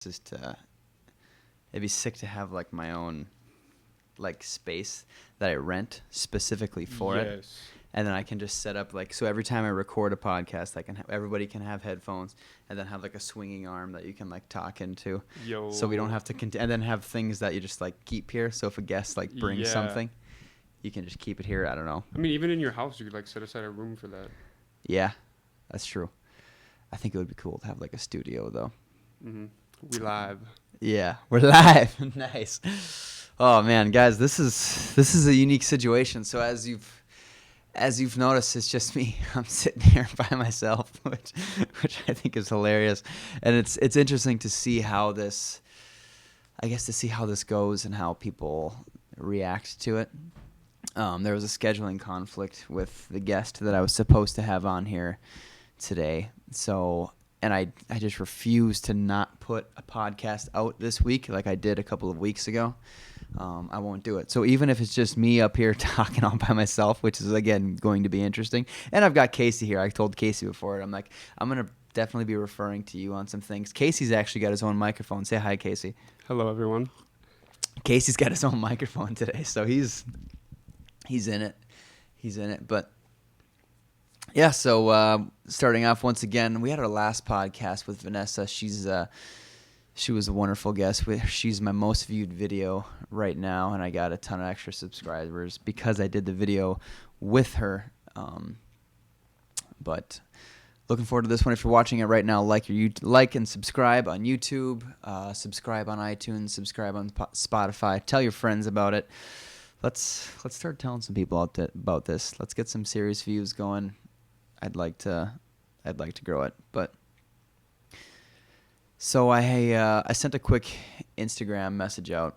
Just it'd be sick to have like my own like space that I rent specifically for it. Yes. And then I can just set up like, so every time I record a podcast, I can everybody can have headphones and then have like a swinging arm that you can like talk into. Yo. So we don't have to and then have things that you just like keep here. So if a guest like brings Yeah. something, you can just keep it here. I don't know. I mean, even in your house, you could like set aside a room for that. Yeah, that's true. I think it would be cool to have like a studio though. Mm-hmm. We live. Yeah, we're live. Nice. Oh man, guys, this is a unique situation. So as you've noticed, it's just me. I'm sitting here by myself, which I think is hilarious, and it's interesting to see how this, I guess, to see how this goes and how people react to it. There was a scheduling conflict with the guest that I was supposed to have on here today, and I just refused to not put a podcast out this week like I did a couple of weeks ago. I won't do it. So even if it's just me up here talking all by myself, which is, again, going to be interesting. And I've got Casey here. I told Casey before. I'm like, I'm going to definitely be referring to you on some things. Casey's actually got his own microphone. Say hi, Casey. Hello, everyone. Casey's got his own microphone today, so he's in it. He's in it. But, yeah, so starting off once again, we had our last podcast with Vanessa. She was a wonderful guest. She's my most viewed video right now, and I got a ton of extra subscribers because I did the video with her. But looking forward to this one. If you're watching it right now, like and subscribe on YouTube, subscribe on iTunes, subscribe on Spotify. Tell your friends about it. Let's start telling some people about this. Let's get some serious views going. I'd like to grow it, but. So I sent a quick Instagram message out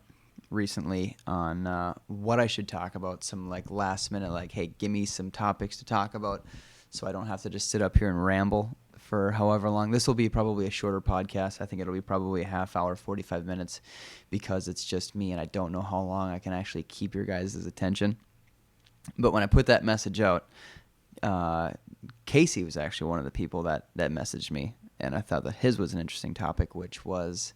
recently on what I should talk about. Some like last minute, like, hey, give me some topics to talk about, so I don't have to just sit up here and ramble for however long. This will be probably a shorter podcast. I think it'll be probably a half hour, 45 minutes, because it's just me, and I don't know how long I can actually keep your guys' attention. But when I put that message out, Casey was actually one of the people that messaged me. And I thought that his was an interesting topic, which was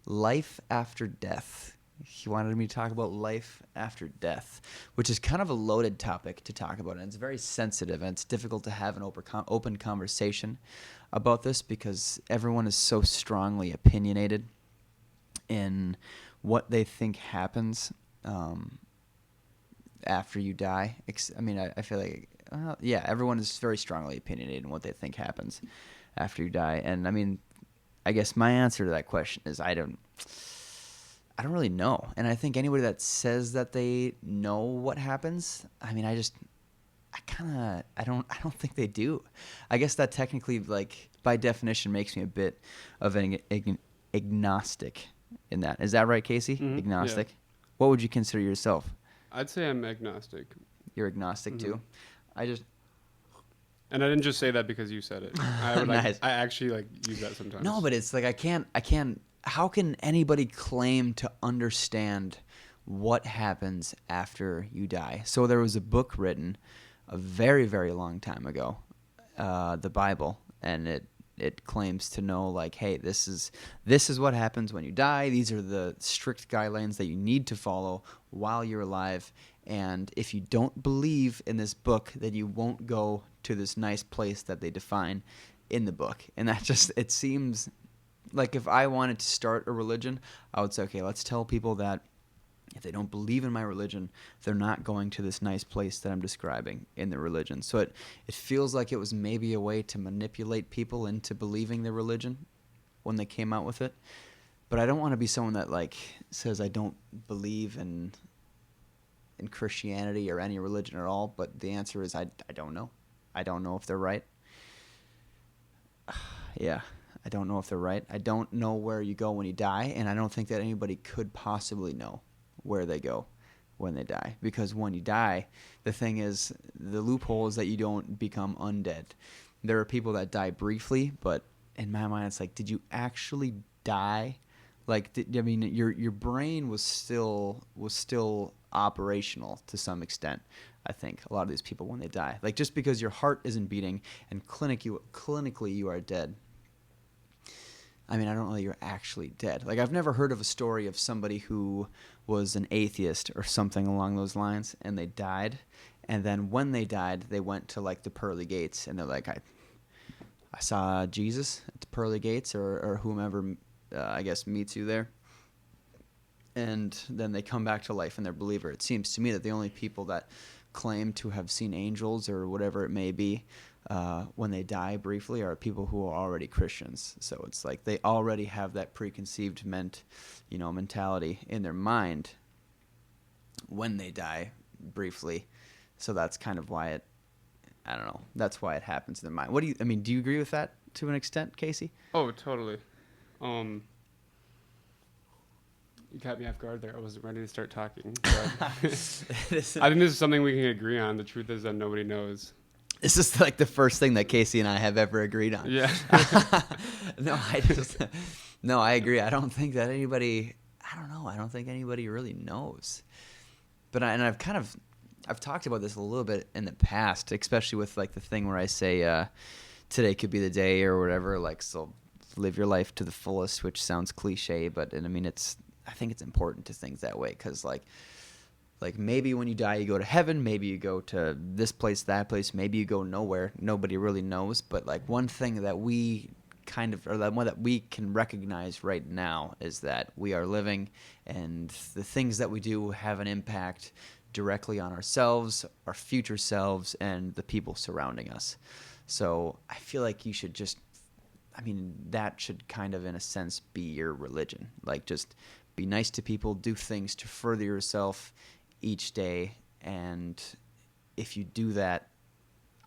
life after death. He wanted me to talk about life after death, which is kind of a loaded topic to talk about. And it's very sensitive, and it's difficult to have an open conversation about this because everyone is so strongly opinionated in what they think happens after you die. I mean, I feel like, everyone is very strongly opinionated in what they think happens after you die. And I mean, I guess my answer to that question is I don't really know. And I think anybody that says that they know what happens, I mean, I don't think they do. I guess that technically, like, by definition makes me a bit of an agnostic in that. Is that right, Casey? Mm-hmm. Agnostic? Yeah. What would you consider yourself? I'd say I'm agnostic. You're agnostic too? And I didn't just say that because you said it. Nice. I actually use that sometimes. No, but it's like I can't. How can anybody claim to understand what happens after you die? So there was a book written a very, very long time ago, the Bible, and it claims to know, like, hey, this is what happens when you die. These are the strict guidelines that you need to follow while you're alive. And if you don't believe in this book, then you won't go to this nice place that they define in the book. And that just, it seems like if I wanted to start a religion, I would say, okay, let's tell people that if they don't believe in my religion, they're not going to this nice place that I'm describing in the religion. So it feels like it was maybe a way to manipulate people into believing the religion when they came out with it. But I don't want to be someone that like says I don't believe in Christianity or any religion at all, but the answer is I don't know. I don't know if they're right. Yeah, I don't know if they're right. I don't know where you go when you die, and I don't think that anybody could possibly know where they go when they die. Because when you die, the thing is, the loophole is that you don't become undead. There are people that die briefly, but in my mind, it's like, did you actually die? Like, your brain was still operational to some extent. I think a lot of these people when they die, like, just because your heart isn't beating and clinically you are dead, I mean, I don't know that you're actually dead. Like, I've never heard of a story of somebody who was an atheist or something along those lines, and they died. And then when they died, they went to, like, the pearly gates, and they're like, I saw Jesus at the pearly gates, or whomever, I guess, meets you there. And then they come back to life and they're a believer. It seems to me that the only people that claim to have seen angels or whatever it may be when they die briefly are people who are already Christians. So it's like they already have that preconceived mentality in their mind when they die briefly. So that's kind of why I don't know. That's why it happens in their mind. Do you agree with that to an extent, Casey? Oh, totally. You caught me off guard there. I wasn't ready to start talking. But I think this is something we can agree on. The truth is that nobody knows. This is like the first thing that Casey and I have ever agreed on. Yeah. No, I agree. I don't think that anybody. I don't know. I don't think anybody really knows. But I've talked about this a little bit in the past, especially with like the thing where I say today could be the day or whatever. Like, so live your life to the fullest, which sounds cliche, but I mean I think it's important to think that way because like maybe when you die you go to heaven, maybe you go to this place, that place, maybe you go nowhere. Nobody really knows, but like one thing that we one that we can recognize right now is that we are living, and the things that we do have an impact directly on ourselves, our future selves, and the people surrounding us. So I feel like you should that should kind of in a sense be your religion. Like, just be nice to people, do things to further yourself each day, and if you do that,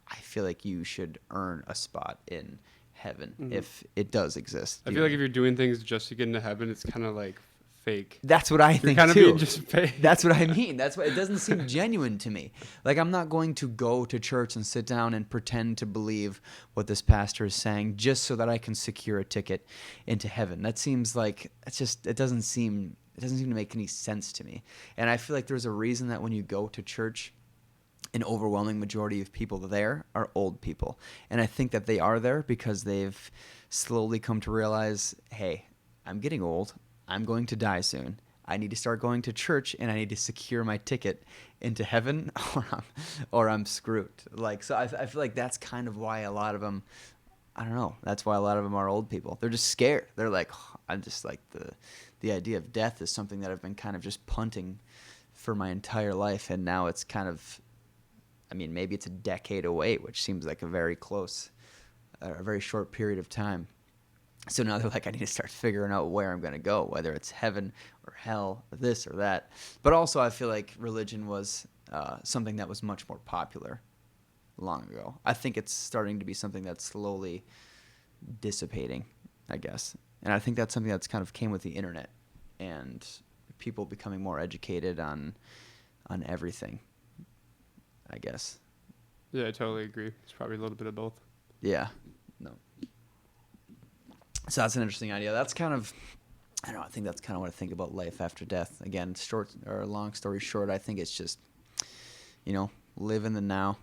I feel like you should earn a spot in heaven if it does exist. I feel like if you're doing things just to get into heaven, it's kind of like fake. That's what I think kind too. Of being just fake. That's what I mean. That's why it doesn't seem genuine to me. Like, I'm not going to go to church and sit down and pretend to believe what this pastor is saying just so that I can secure a ticket into heaven. That seems like it doesn't seem to make any sense to me. And I feel like there's a reason that when you go to church, an overwhelming majority of people there are old people. And I think that they are there because they've slowly come to realize, hey, I'm getting old. I'm going to die soon. I need to start going to church, and I need to secure my ticket into heaven, or I'm screwed. Like, so I feel like that's kind of why a lot of them, I don't know, that's why a lot of them are old people. They're just scared. They're like, I'm just like, the idea of death is something that I've been kind of just punting for my entire life, and now it's kind of, maybe it's a decade away, which seems like a very short period of time. So now they're like, I need to start figuring out where I'm going to go, whether it's heaven or hell or this or that. But also I feel like religion was something that was much more popular long ago. I think it's starting to be something that's slowly dissipating, I guess. And I think that's something that's kind of came with the internet and people becoming more educated on everything, I guess. Yeah, I totally agree. It's probably a little bit of both. Yeah. No. So that's an interesting idea. That's kind of, I don't know, I think that's kind of what I think about life after death. Again, long story short, I think it's just, live in the now.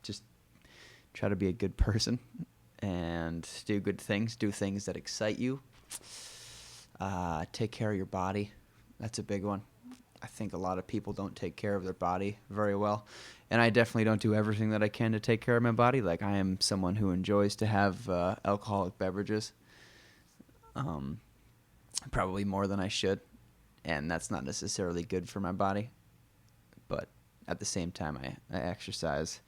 Just try to be a good person and do good things, do things that excite you. Take care of your body. That's a big one. I think a lot of people don't take care of their body very well. And I definitely don't do everything that I can to take care of my body. Like, I am someone who enjoys to have alcoholic beverages, probably more than I should. And that's not necessarily good for my body. But at the same time, I exercise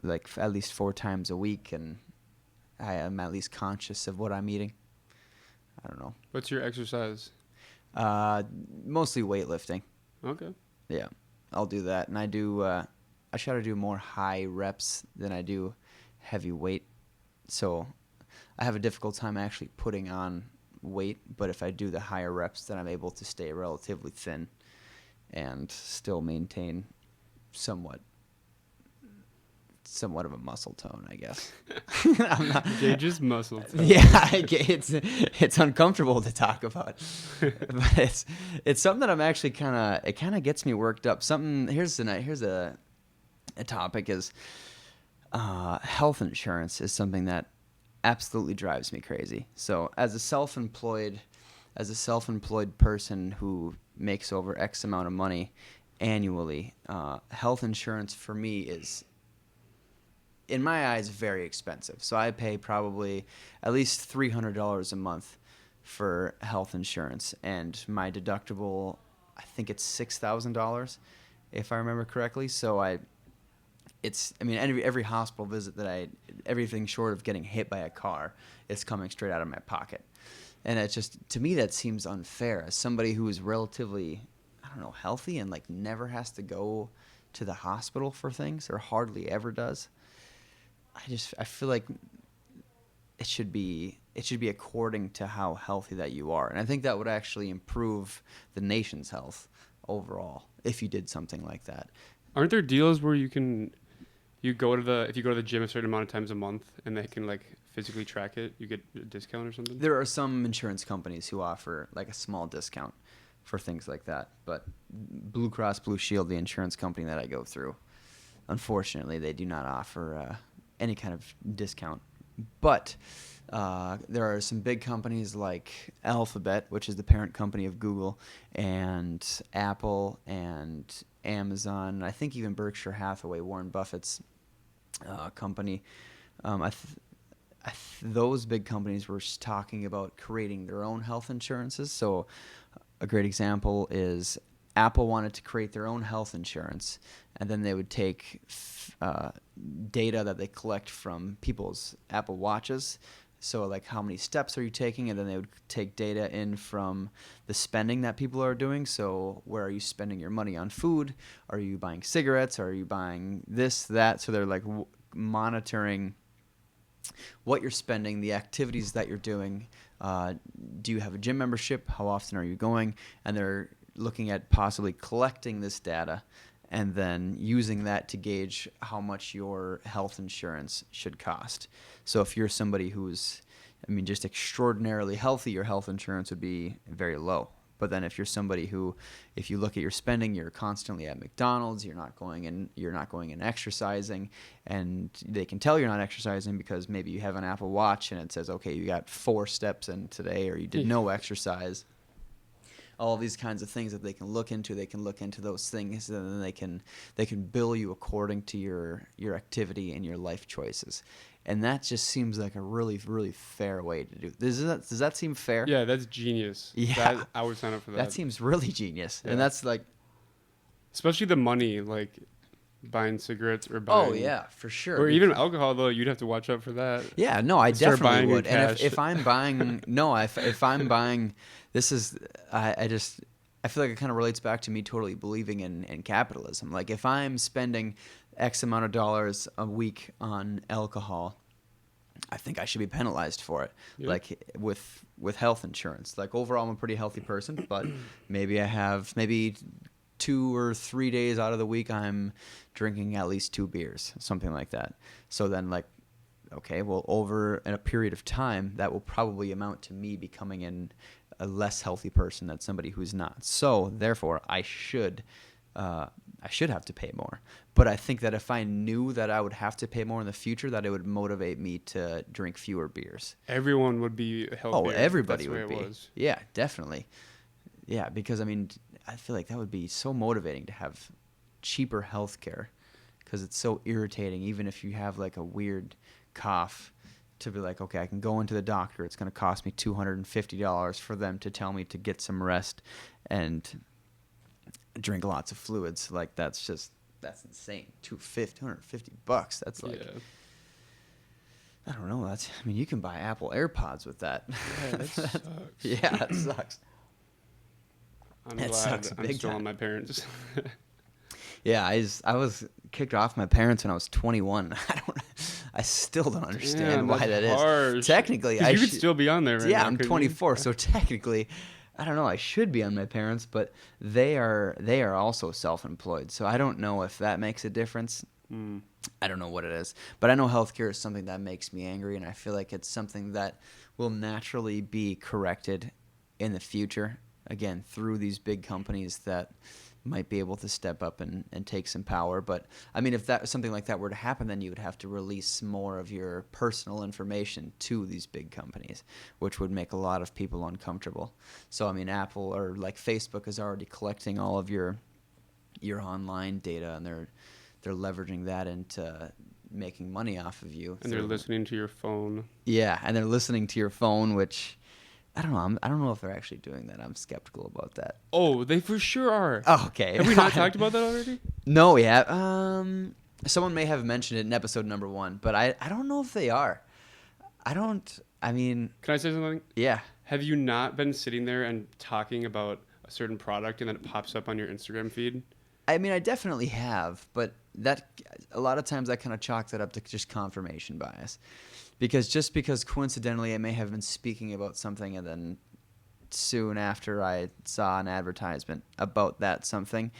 like at least 4 times a week, and I am at least conscious of what I'm eating. I don't know. What's your exercise? Mostly weightlifting. Okay. Yeah, I'll do that. And I try to do more high reps than I do heavy weight. So I have a difficult time actually putting on weight, but if I do the higher reps, then I'm able to stay relatively thin and still maintain somewhat of a muscle tone, I guess. Gage's muscle tone. Yeah, it's uncomfortable to talk about, but it's something that I'm actually kind of gets me worked up. Here's a topic is health insurance is something that absolutely drives me crazy. So as a self-employed person who makes over X amount of money annually, health insurance for me is, in my eyes, very expensive. So I pay probably at least $300 a month for health insurance, and my deductible, I think it's $6,000, if I remember correctly. So I mean, every hospital visit everything short of getting hit by a car, it's coming straight out of my pocket. And it's just, to me, that seems unfair. As somebody who is relatively, I don't know, healthy and like never has to go to the hospital for things, or hardly ever does, I feel like it should be according to how healthy that you are. And I think that would actually improve the nation's health overall if you did something like that. Aren't there deals where if you go to the gym a certain amount of times a month and they can like physically track it, you get a discount or something? There are some insurance companies who offer like a small discount for things like that, but Blue Cross Blue Shield, the insurance company that I go through, unfortunately, they do not offer any kind of discount. But there are some big companies like Alphabet, which is the parent company of Google, and Apple and Amazon. I think even Berkshire Hathaway, Warren Buffett's company. Those big companies were talking about creating their own health insurances. So a great example is Apple wanted to create their own health insurance, and then they would take data that they collect from people's Apple Watches. So like how many steps are you taking, and then they would take data in from the spending that people are doing. So where are you spending your money on food? Are you buying cigarettes? Are you buying this, that? So they're like monitoring what you're spending, the activities that you're doing. Do you have a gym membership? How often are you going? And they're looking at possibly collecting this data and then using that to gauge how much your health insurance should cost. So if you're somebody who's, just extraordinarily healthy, your health insurance would be very low. But then if you're somebody who, if you look at your spending, you're constantly at McDonald's, you're not going and exercising, and they can tell you're not exercising because maybe you have an Apple Watch and it says, okay, you got 4 steps in today, or you did no exercise. All these kinds of things that they can look into. They can look into those things, and then they can bill you according to your activity and your life choices. And that just seems like a really, really fair way to do it. Does that seem fair? Yeah, that's genius. Yeah. I would sign up for that. That seems really genius. Yeah. And that's like... especially the money, like buying cigarettes or buying... oh, yeah, for sure. Or even alcohol, though, you'd have to watch out for that. Yeah, no, I definitely would. And if I'm buying... no, if I'm buying... this is... I feel like it kind of relates back to me totally believing in capitalism. Like, if I'm spending X amount of dollars a week on alcohol, I think I should be penalized for it. Yeah. Like with health insurance. Like, overall, I'm a pretty healthy person, but maybe I have 2 or 3 days out of the week I'm drinking at least 2 beers, something like that. So then, like, okay, well, over in a period of time, that will probably amount to me becoming a less healthy person than somebody who's not. So therefore, I should have to pay more. But I think that if I knew that I would have to pay more in the future, that it would motivate me to drink fewer beers. Everyone would be healthier. Oh, everybody would be. Was. Yeah, definitely. Yeah, because I feel like that would be so motivating to have cheaper health care, because it's so irritating. Even if you have like a weird cough, to be like, okay, I can go into the doctor. It's going to cost me $250 for them to tell me to get some rest and drink lots of fluids. Like, that's insane. $250. That's like, yeah. I don't know. You can buy Apple AirPods with that. Yeah, that sucks. Yeah, it sucks. I'm glad I'm still on my parents. Yeah, I was kicked off my parents when I was 21. I still don't understand why that harsh. Is. Technically, you could still be on there right now. Yeah, I'm 24, so technically, I don't know, I should be on my parents, but they are also self-employed, so I don't know if that makes a difference. I don't know what it is, but I know healthcare is something that makes me angry, and I feel like it's something that will naturally be corrected in the future, again, through these big companies that might be able to step up and take some power. But I mean, if that something like that were to happen, then you would have to release more of your personal information to these big companies, which would make a lot of people uncomfortable. So I mean, Apple or like Facebook is already collecting all of your online data, and they're leveraging that into making money off of you. And they're listening to your phone. Yeah, and they're listening to your phone, which I don't know. I don't know if they're actually doing that. I'm skeptical about that. Oh, they for sure are. Oh, okay. Have we not talked about that already? No, we have. Someone may have mentioned it in episode number 1, but I don't know if they are. I mean. Can I say something? Yeah. Have you not been sitting there and talking about a certain product and then it pops up on your Instagram feed? I mean, I definitely have, but that a lot of times I kind of chalk that up to just confirmation bias. Because coincidentally I may have been speaking about something, and then soon after I saw an advertisement about that something,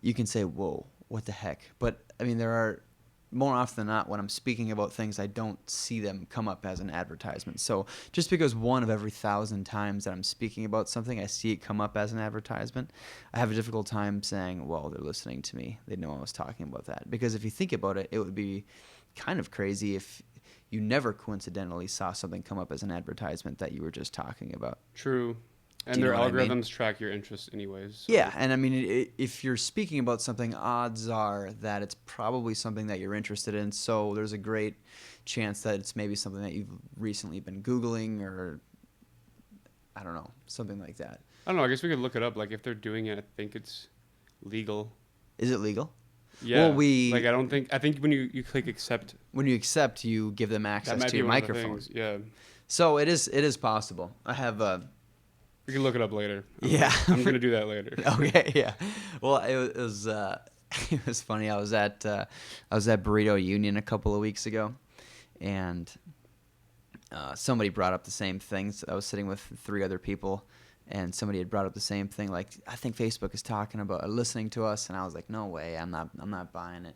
you can say, whoa, what the heck? But I mean, there are more often than not, when I'm speaking about things, I don't see them come up as an advertisement. So just because one of every 1,000 times that I'm speaking about something, I see it come up as an advertisement, I have a difficult time saying, well, they're listening to me. They know I was talking about that. Because if you think about it, it would be kind of crazy if you never coincidentally saw something come up as an advertisement that you were just talking about. True. And Do you their know what I algorithms mean? track your interests anyways. So. Yeah, and I mean, if you're speaking about something, odds are that it's probably something that you're interested in. So there's a great chance that it's maybe something that you've recently been Googling, or I don't know, something like that. I don't know. I guess we could look it up. Like, if they're doing it, I think it's legal. Is it legal? Yeah. Well, I think when you click accept. When you accept, you give them That access might to be your one of the microphone. things. Yeah. So it is possible. I have We can look it up later. Yeah. I'm going to do that later. Okay, yeah. Well, it was it was funny. I was at Burrito Union a couple of weeks ago, and somebody brought up the same things. I was sitting with 3 other people, and somebody had brought up the same thing. Like, I think Facebook is talking about listening to us, and I was like, no way, I'm not buying it.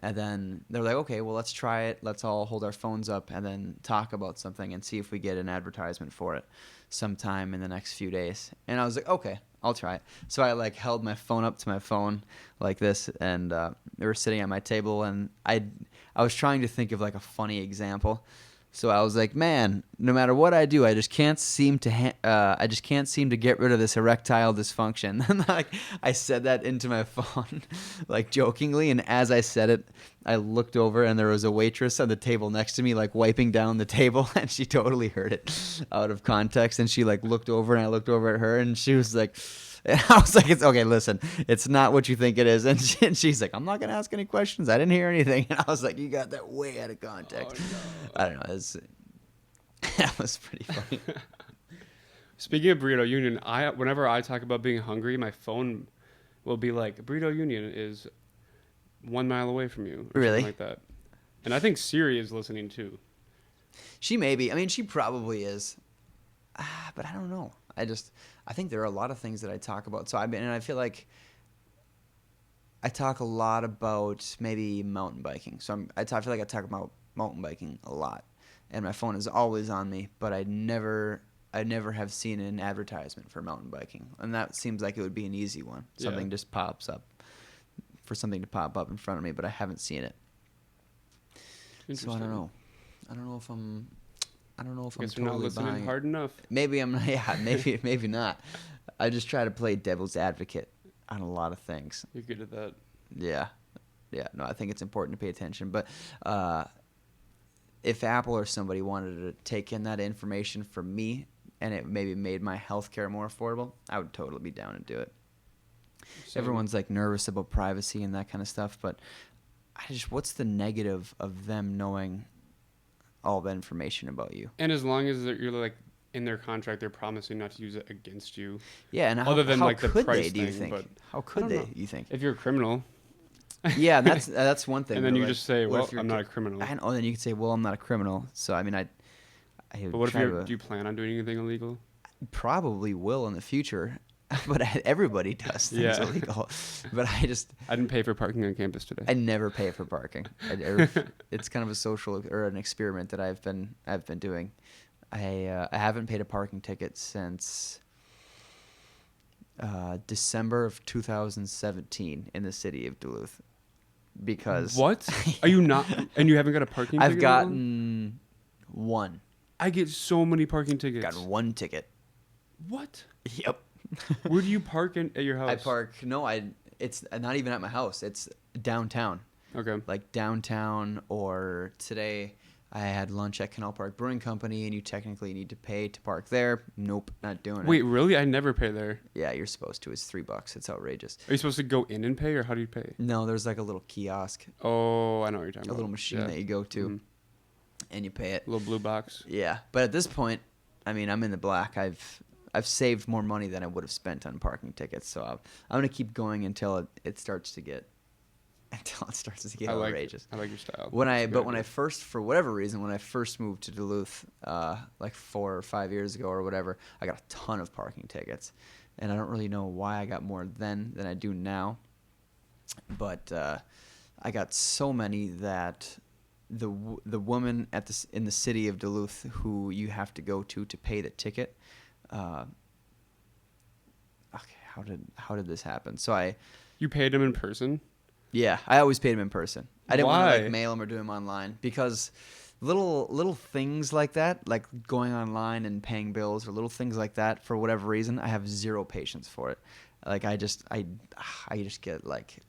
And then they're like, okay, well, let's try it. Let's all hold our phones up and then talk about something and see if we get an advertisement for it sometime in the next few days. And I was like, okay, I'll try it. So I like held my phone up to my phone like this, and they were sitting at my table, and I was trying to think of like a funny example. So I was like, man, no matter what I do, I just can't seem to get rid of this erectile dysfunction. And like, I said that into my phone, like jokingly. And as I said it, I looked over, and there was a waitress on the table next to me, like wiping down the table, and she totally heard it out of context. And she like looked over, and I looked over at her, and she was like, and I was like, it's okay, listen, it's not what you think it is. And she's like, I'm not going to ask any questions. I didn't hear anything. And I was like, you got that way out of context. Oh, no. I don't know. That was pretty funny. Speaking of Burrito Union, whenever I talk about being hungry, my phone will be like, Burrito Union is 1 mile away from you. Or Really? something like that. And I think Siri is listening too. She may be. I mean, she probably is. But I don't know. I think there are a lot of things that I talk about. So and I feel like I talk a lot about maybe mountain biking. So I feel like I talk about mountain biking a lot, and my phone is always on me. But I never have seen an advertisement for mountain biking, and that seems like it would be an easy one. Something just pops up for something to pop up in front of me, but I haven't seen it. So I don't know. I don't know if I'm Guess totally you're not listening buying hard enough. Maybe I'm. Yeah, maybe not. I just try to play devil's advocate on a lot of things. You're good at that. Yeah. No, I think it's important to pay attention. But if Apple or somebody wanted to take in that information from me, and it maybe made my healthcare more affordable, I would totally be down to do it. Same. Everyone's like nervous about privacy and that kind of stuff, but what's the negative of them knowing all the information about you? And as long as you're like in their contract, they're promising not to use it against you. Yeah, and other than how like the could price they? Do you thing, think? but How could I they? don't know. You think? If you're a criminal, Yeah, that's one thing. and then but you like, just say, what "Well, if you're I'm not a criminal." I know. Then you could say, "Well, I'm not a criminal." So I mean, I But what if try do you plan on doing anything illegal? probably will in the future, but everybody does things Yeah. illegal. But I didn't pay for parking on campus today. I never pay for parking. It's kind of a social or an experiment that I've been doing. I haven't paid a parking ticket since December of 2017 in the city of Duluth because What? Are you not? And you haven't got a parking I've ticket? at all? gotten one. I get so many parking tickets. Got one ticket. What? Yep. Where do you park at your house? I park. No, it's not even at my house. It's downtown. Okay. Like downtown, or today I had lunch at Canal Park Brewing Company, and you technically need to pay to park there. Nope, not doing Wait, it. really? I never pay there. Yeah, you're supposed to. It's $3. It's outrageous. Are you supposed to go in and pay, or how do you pay? No, there's like a little kiosk, Oh, I know what you're talking a about. little machine Yeah. that you go to, Mhm. and you pay it. Little blue box. Yeah, but at this point, I mean, I'm in the black. I've saved more money than I would have spent on parking tickets, so I'm gonna keep going until it starts to get outrageous. I like your style. When It's a good when I idea. first, for whatever reason, when I first moved to Duluth, like 4 or 5 years ago or whatever, I got a ton of parking tickets, and I don't really know why I got more then than I do now. But I got so many that the woman in the city of Duluth who you have to go to pay the ticket. Okay, how did this happen? So You paid him in person? yeah, I always paid him in person. I didn't want to Why? like mail him or do him online because little things like that, like going online and paying bills or little things like that, for whatever reason, I have zero patience for it. Like I just get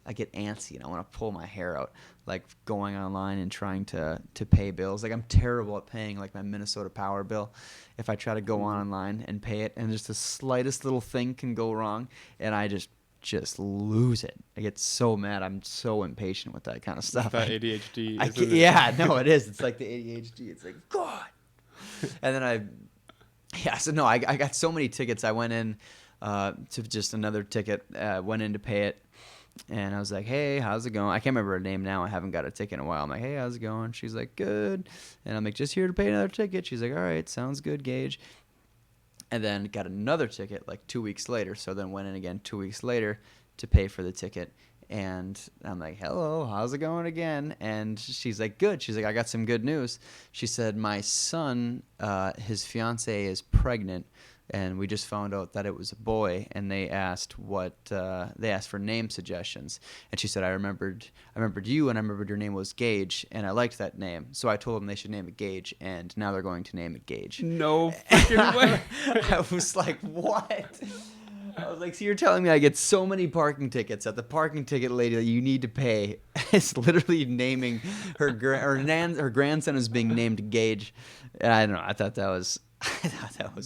I get antsy and I want to pull my hair out, like going online and trying to pay bills. Like I'm terrible at paying like my Minnesota Power bill. If I try to go online and pay it, and just the slightest little thing can go wrong, and I just lose it. I get so mad. I'm so impatient with that kind of stuff. That ADHD. I isn't can't, it? yeah, no, it is. It's like the ADHD. It's like, God. And then so no, I got so many tickets. I went in to just another ticket, went in to pay it. And I was like, hey, how's it going? I can't remember her name now. I haven't got a ticket in a while. I'm like, hey, how's it going? She's like, good. And I'm like, just here to pay another ticket. She's like, all right, sounds good, Gage. And then got another ticket like 2 weeks later. So then went in again 2 weeks later to pay for the ticket. And I'm like, hello, how's it going again? And she's like, good. She's like, I got some good news. She said, my son, his fiance is pregnant. And we just found out that it was a boy, and they asked for name suggestions. And she said, I remembered you, and I remembered your name was Gage, and I liked that name. So I told them they should name it Gage, and now they're going to name it Gage. No freaking way. I was like, what? I was like, so you're telling me I get so many parking tickets that the parking ticket lady that you need to pay is literally naming her grandson is being named Gage. And I don't know. I thought that was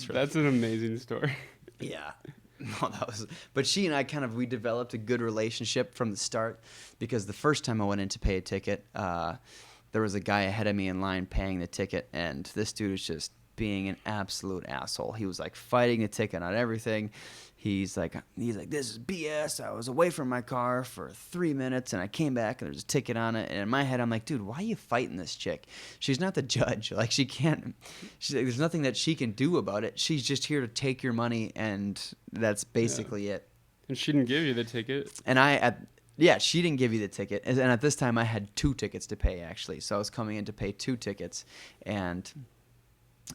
really That's an amazing story. yeah. No, but she and I we developed a good relationship from the start, because the first time I went in to pay a ticket, there was a guy ahead of me in line paying the ticket, and this dude was just being an absolute asshole. He was like fighting the ticket on everything. He's like, this is BS. I was away from my car for 3 minutes, and I came back, and there's a ticket on it. And in my head, I'm like, dude, why are you fighting this chick? She's not the judge. Like, there's nothing that she can do about it. She's just here to take your money, and that's basically it. And she didn't give you the ticket. And she didn't give you the ticket. And at this time, I had 2 tickets to pay, actually. So I was coming in to pay 2 tickets, and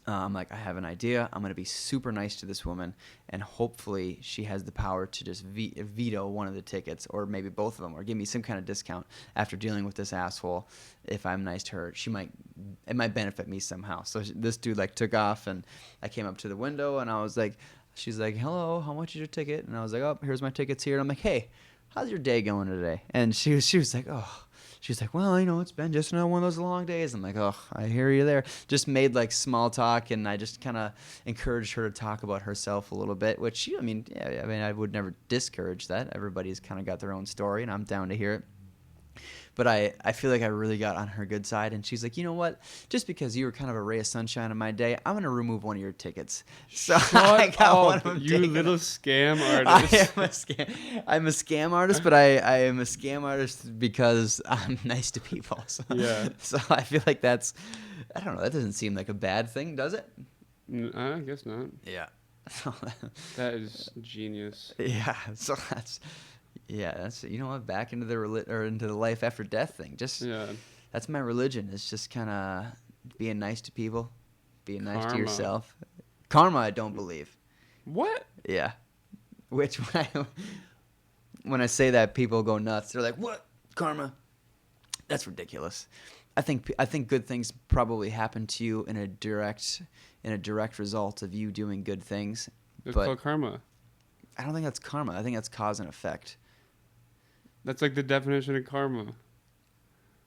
I'm like, I have an idea. I'm going to be super nice to this woman, and hopefully she has the power to just veto one of the tickets, or maybe both of them, or give me some kind of discount after dealing with this asshole. If I'm nice to her, it might benefit me somehow. So this dude took off, and I came up to the window, and I was like, she's like, hello, how much is your ticket? And I was like, oh, here's my tickets here. And I'm like, hey, how's your day going today? And she was like, oh. She's like, well, it's been just one of those long days. I'm like, oh, I hear you there. Just made small talk, and I just kind of encouraged her to talk about herself a little bit, which, I would never discourage that. Everybody's kind of got their own story, and I'm down to hear it. But I feel like I really got on her good side, and she's like, you know what? Just because you were kind of a ray of sunshine in my day, I'm going to remove one of your tickets. So I got one of them you taken. little scam artist. I'm a scam artist, but I am a scam artist because I'm nice to people. So, Yeah. So I feel like I don't know, that doesn't seem like a bad thing, does it? I guess not. Yeah. That is genius. Yeah. So that's back into into the life after death thing. Yeah. That's my religion. It's just kind of being nice to people, being nice to Karma. yourself. Karma, I don't believe. What? Yeah. Which when I say that, people go nuts. They're like, "What? Karma? That's ridiculous." I think good things probably happen to you in a direct result of you doing good things. It's But called karma. I don't think that's karma. I think that's cause and effect. That's like the definition of karma.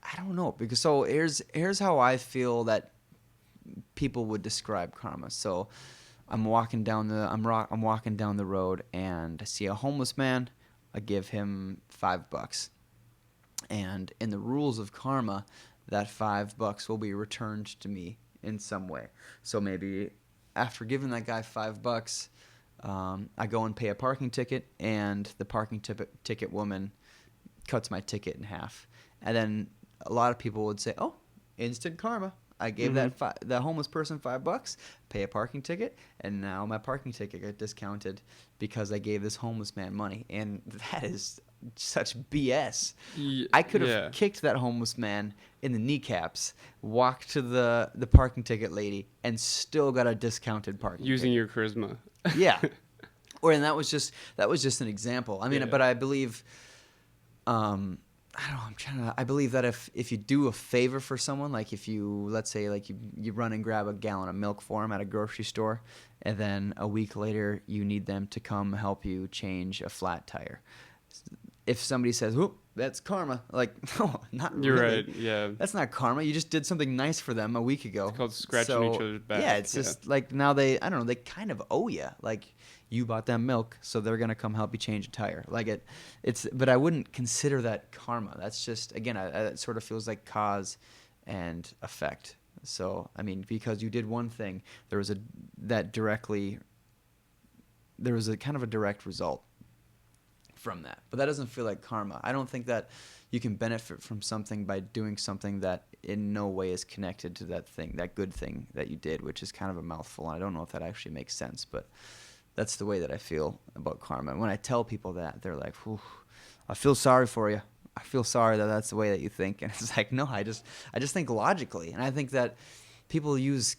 I don't know, because so here's how I feel that people would describe karma. So I'm walking down the road and I see a homeless man. I give him $5. And in the rules of karma, that $5 will be returned to me in some way. So maybe after giving that guy $5, I go and pay a parking ticket, and the parking ticket woman cuts my ticket in half. And then a lot of people would say, "Oh, instant karma. I gave that homeless person $5, pay a parking ticket, and now my parking ticket got discounted because I gave this homeless man money." And that is such BS. I could have kicked that homeless man in the kneecaps, walked to the parking ticket lady, and still got a discounted parking Using ticket. your charisma. Yeah. And that was just an example. I mean, Yeah. but I believe, I don't know. I believe that if you do a favor for someone, like if you, let's say, like you run and grab a gallon of milk for them at a grocery store, and then a week later you need them to come help you change a flat tire. If somebody says, "Oh, that's karma," like, no, not You're really. right. Yeah. That's not karma. You just did something nice for them a week ago. It's called scratching each other's back. Yeah, it's just like now I don't know, they kind of owe you. Like, you bought them milk, so they're gonna come help you change a tire. Like but I wouldn't consider that karma. That's just, again, it sort of feels like cause and effect. So I mean, because you did one thing, there was a kind of a direct result from that. But that doesn't feel like karma. I don't think that you can benefit from something by doing something that in no way is connected to that good thing that you did, which is kind of a mouthful. And I don't know if that actually makes sense, but that's the way that I feel about karma. And when I tell people that, they're like, "Whew, I feel sorry for you. I feel sorry that that's the way that you think." And it's like, no, I just think logically. And I think that people use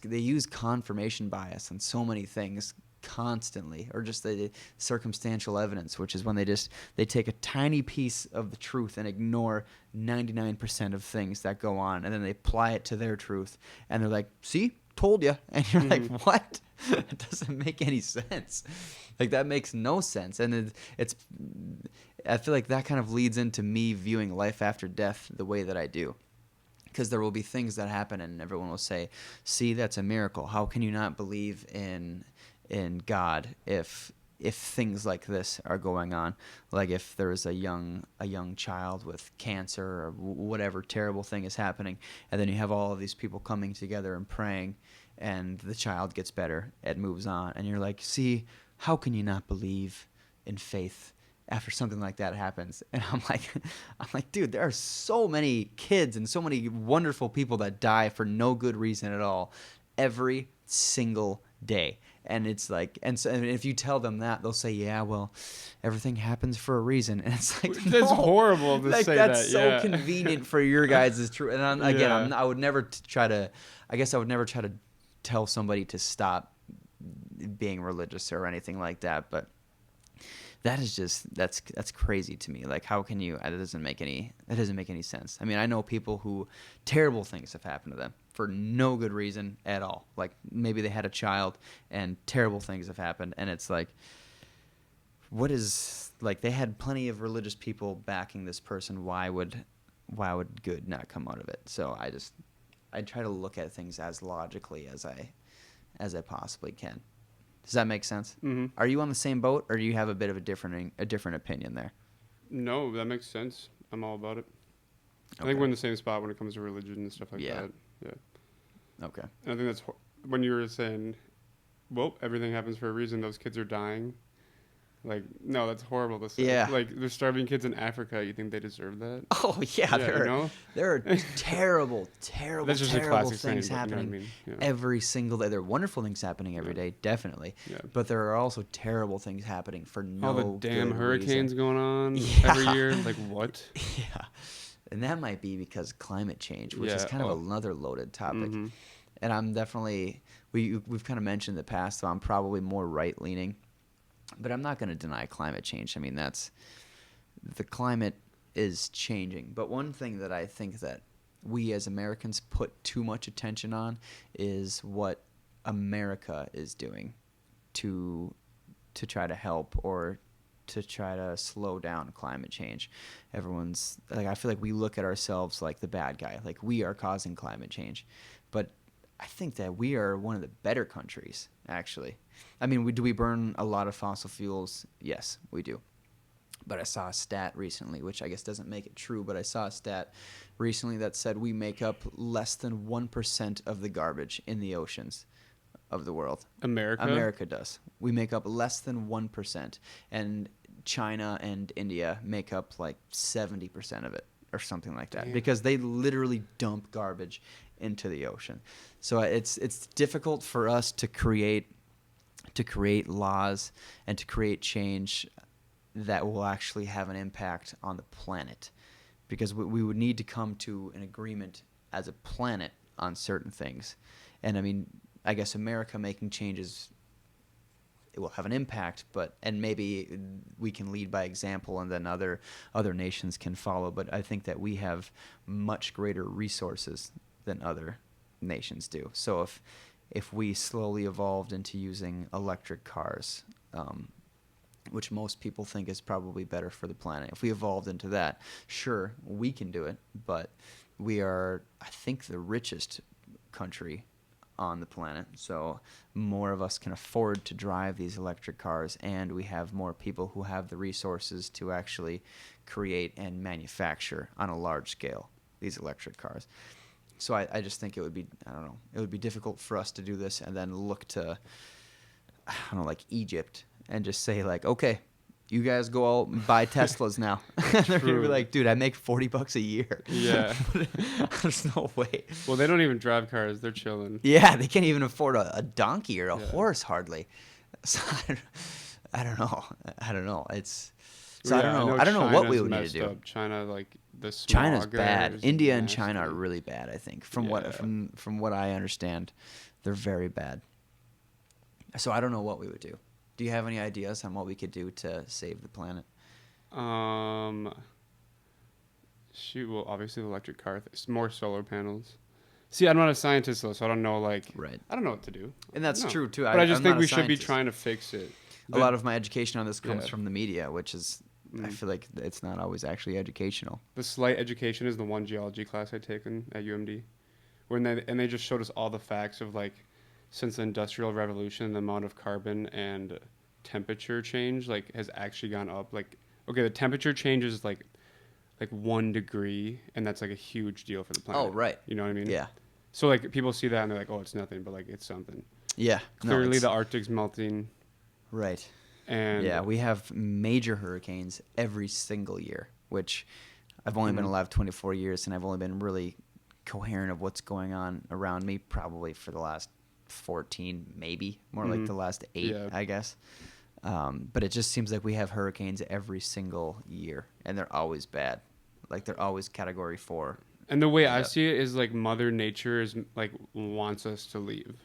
confirmation bias on so many things constantly, or just the circumstantial evidence, which is when they take a tiny piece of the truth and ignore 99% of things that go on, and then they apply it to their truth, and they're like, "See, told you." And you're like, "What?" It doesn't make any sense. Like, that makes no sense. And I feel like that kind of leads into me viewing life after death the way that I do. Because there will be things that happen and everyone will say, "See, that's a miracle. How can you not believe in God if things like this are going on?" Like if there is a young child with cancer or whatever terrible thing is happening, and then you have all of these people coming together and praying, and the child gets better, it moves on, and you're like, "See, how can you not believe in faith after something like that happens?" And I'm like, dude, there are so many kids and so many wonderful people that die for no good reason at all every single day. And it's like, and if you tell them that, they'll say, "Yeah, well, everything happens for a reason." And it's like, that's horrible to say that. That's so convenient for your guys' truth. And I would never try to tell somebody to stop being religious or anything like that. But that is just, that's crazy to me. Like, how can you? That doesn't make any sense. I mean, I know people who terrible things have happened to them for no good reason at all. Like, maybe they had a child and terrible things have happened, and it's like, what is, like, they had plenty of religious people backing this person. Why would good not come out of it? So I try to look at things as logically as I possibly can. Does that make sense? Mm-hmm. Are you on the same boat, or do you have a bit of a different opinion there? No, that makes sense. I'm all about it. Okay. I think we're in the same spot when it comes to religion and stuff like that. Yeah. Okay. And I think that's when you were saying, "Well, everything happens for a reason." Those kids are dying. Like, no, that's horrible to say. Yeah. Like, there's starving kids in Africa. You think they deserve that? Oh yeah, there are terrible, That's just terrible a classic things saying, happening you know what I mean? every single day. There are wonderful things happening every day, definitely. Yeah. But there are also terrible things happening for no All the damn good hurricanes reason. going on every year. Like, what? Yeah, and that might be because climate change, which is kind of another loaded topic. Mm-hmm. And I'm definitely we've kind of mentioned in the past, so I'm probably more right leaning. But I'm not going to deny climate change. I mean, the climate is changing. But one thing that I think that we as Americans put too much attention on is what America is doing to try to help or to try to slow down climate change. Everyone's like, I feel like we look at ourselves like the bad guy, like we are causing climate change. But I think that we are one of the better countries, actually. I mean, do we burn a lot of fossil fuels? Yes, we do. But I saw a stat recently, which I guess doesn't make it true, but I saw a stat recently that said we make up less than 1% of the garbage in the oceans of the world. America? America does. We make up less than 1%. And China and India make up like 70% of it or something like that. Damn. Because they literally dump garbage into the ocean. So it's difficult for us to create laws and to create change that will actually have an impact on the planet, because we would need to come to an agreement as a planet on certain things. And I mean, I guess America making changes, it will have an impact, and maybe we can lead by example, and then other nations can follow. But I think that we have much greater resources than other nations do. So if we slowly evolved into using electric cars, which most people think is probably better for the planet, if we evolved into that, sure, we can do it. But we are, I think, the richest country on the planet, so more of us can afford to drive these electric cars, and we have more people who have the resources to actually create and manufacture on a large scale these electric cars. So I just think it would be, I don't know, it would be difficult for us to do this and then look to, I don't know, like Egypt, and just say like, okay, you guys go out and buy Teslas now. They're going to be like, dude, I make $40 a year. Yeah. There's no way. Well, they don't even drive cars. They're chilling. Yeah, they can't even afford a donkey or a Yeah. horse hardly. So I don't know. It's so Yeah, I don't know what we China's would need to messed do. up. China, like the smog China's there bad. is India and nasty. China are really bad, I think. From Yeah. from what I understand, they're very bad. So I don't know what we would do. Do you have any ideas on what we could do to save the planet? Shoot. Well, obviously the electric car. More solar panels. See, I'm not a scientist though, so I don't know. Like, Right. I don't know what to do. And that's No. true too. But I just I'm think not a we should be scientist. trying to fix it. A lot of my education on this comes Yeah. from the media, which is I Mm. feel like it's not always actually educational. The slight education is the one geology class I taken at UMD, when they just showed us all the facts of like, since the Industrial Revolution, the amount of carbon and temperature change like has actually gone up. Like, okay, the temperature change is like 1 degree, and that's like a huge deal for the planet. Oh, right. You know what I mean? Yeah. So like people see that and they're like, oh, it's nothing, but like it's something. Yeah. No, Clearly, it's- the Arctic's melting, Right. and Yeah, we have major hurricanes every single year, which I've only been Mhm. alive 24 years, and I've only been really coherent of what's going on around me probably for the last 14, maybe more like Mhm. the last 8, Yeah. I guess. But it just seems like we have hurricanes every single year, and they're always bad. Like they're always Category 4. And the way I Yeah. see it is like Mother Nature is like wants us to leave.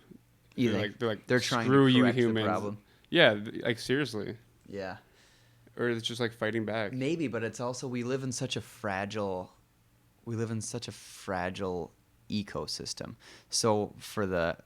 You They're think? they're like They're trying screw to you correct the humans. problem. Yeah, like seriously. Yeah. Or it's just like fighting back. Maybe, but it's also we live in such a fragile ecosystem. So for the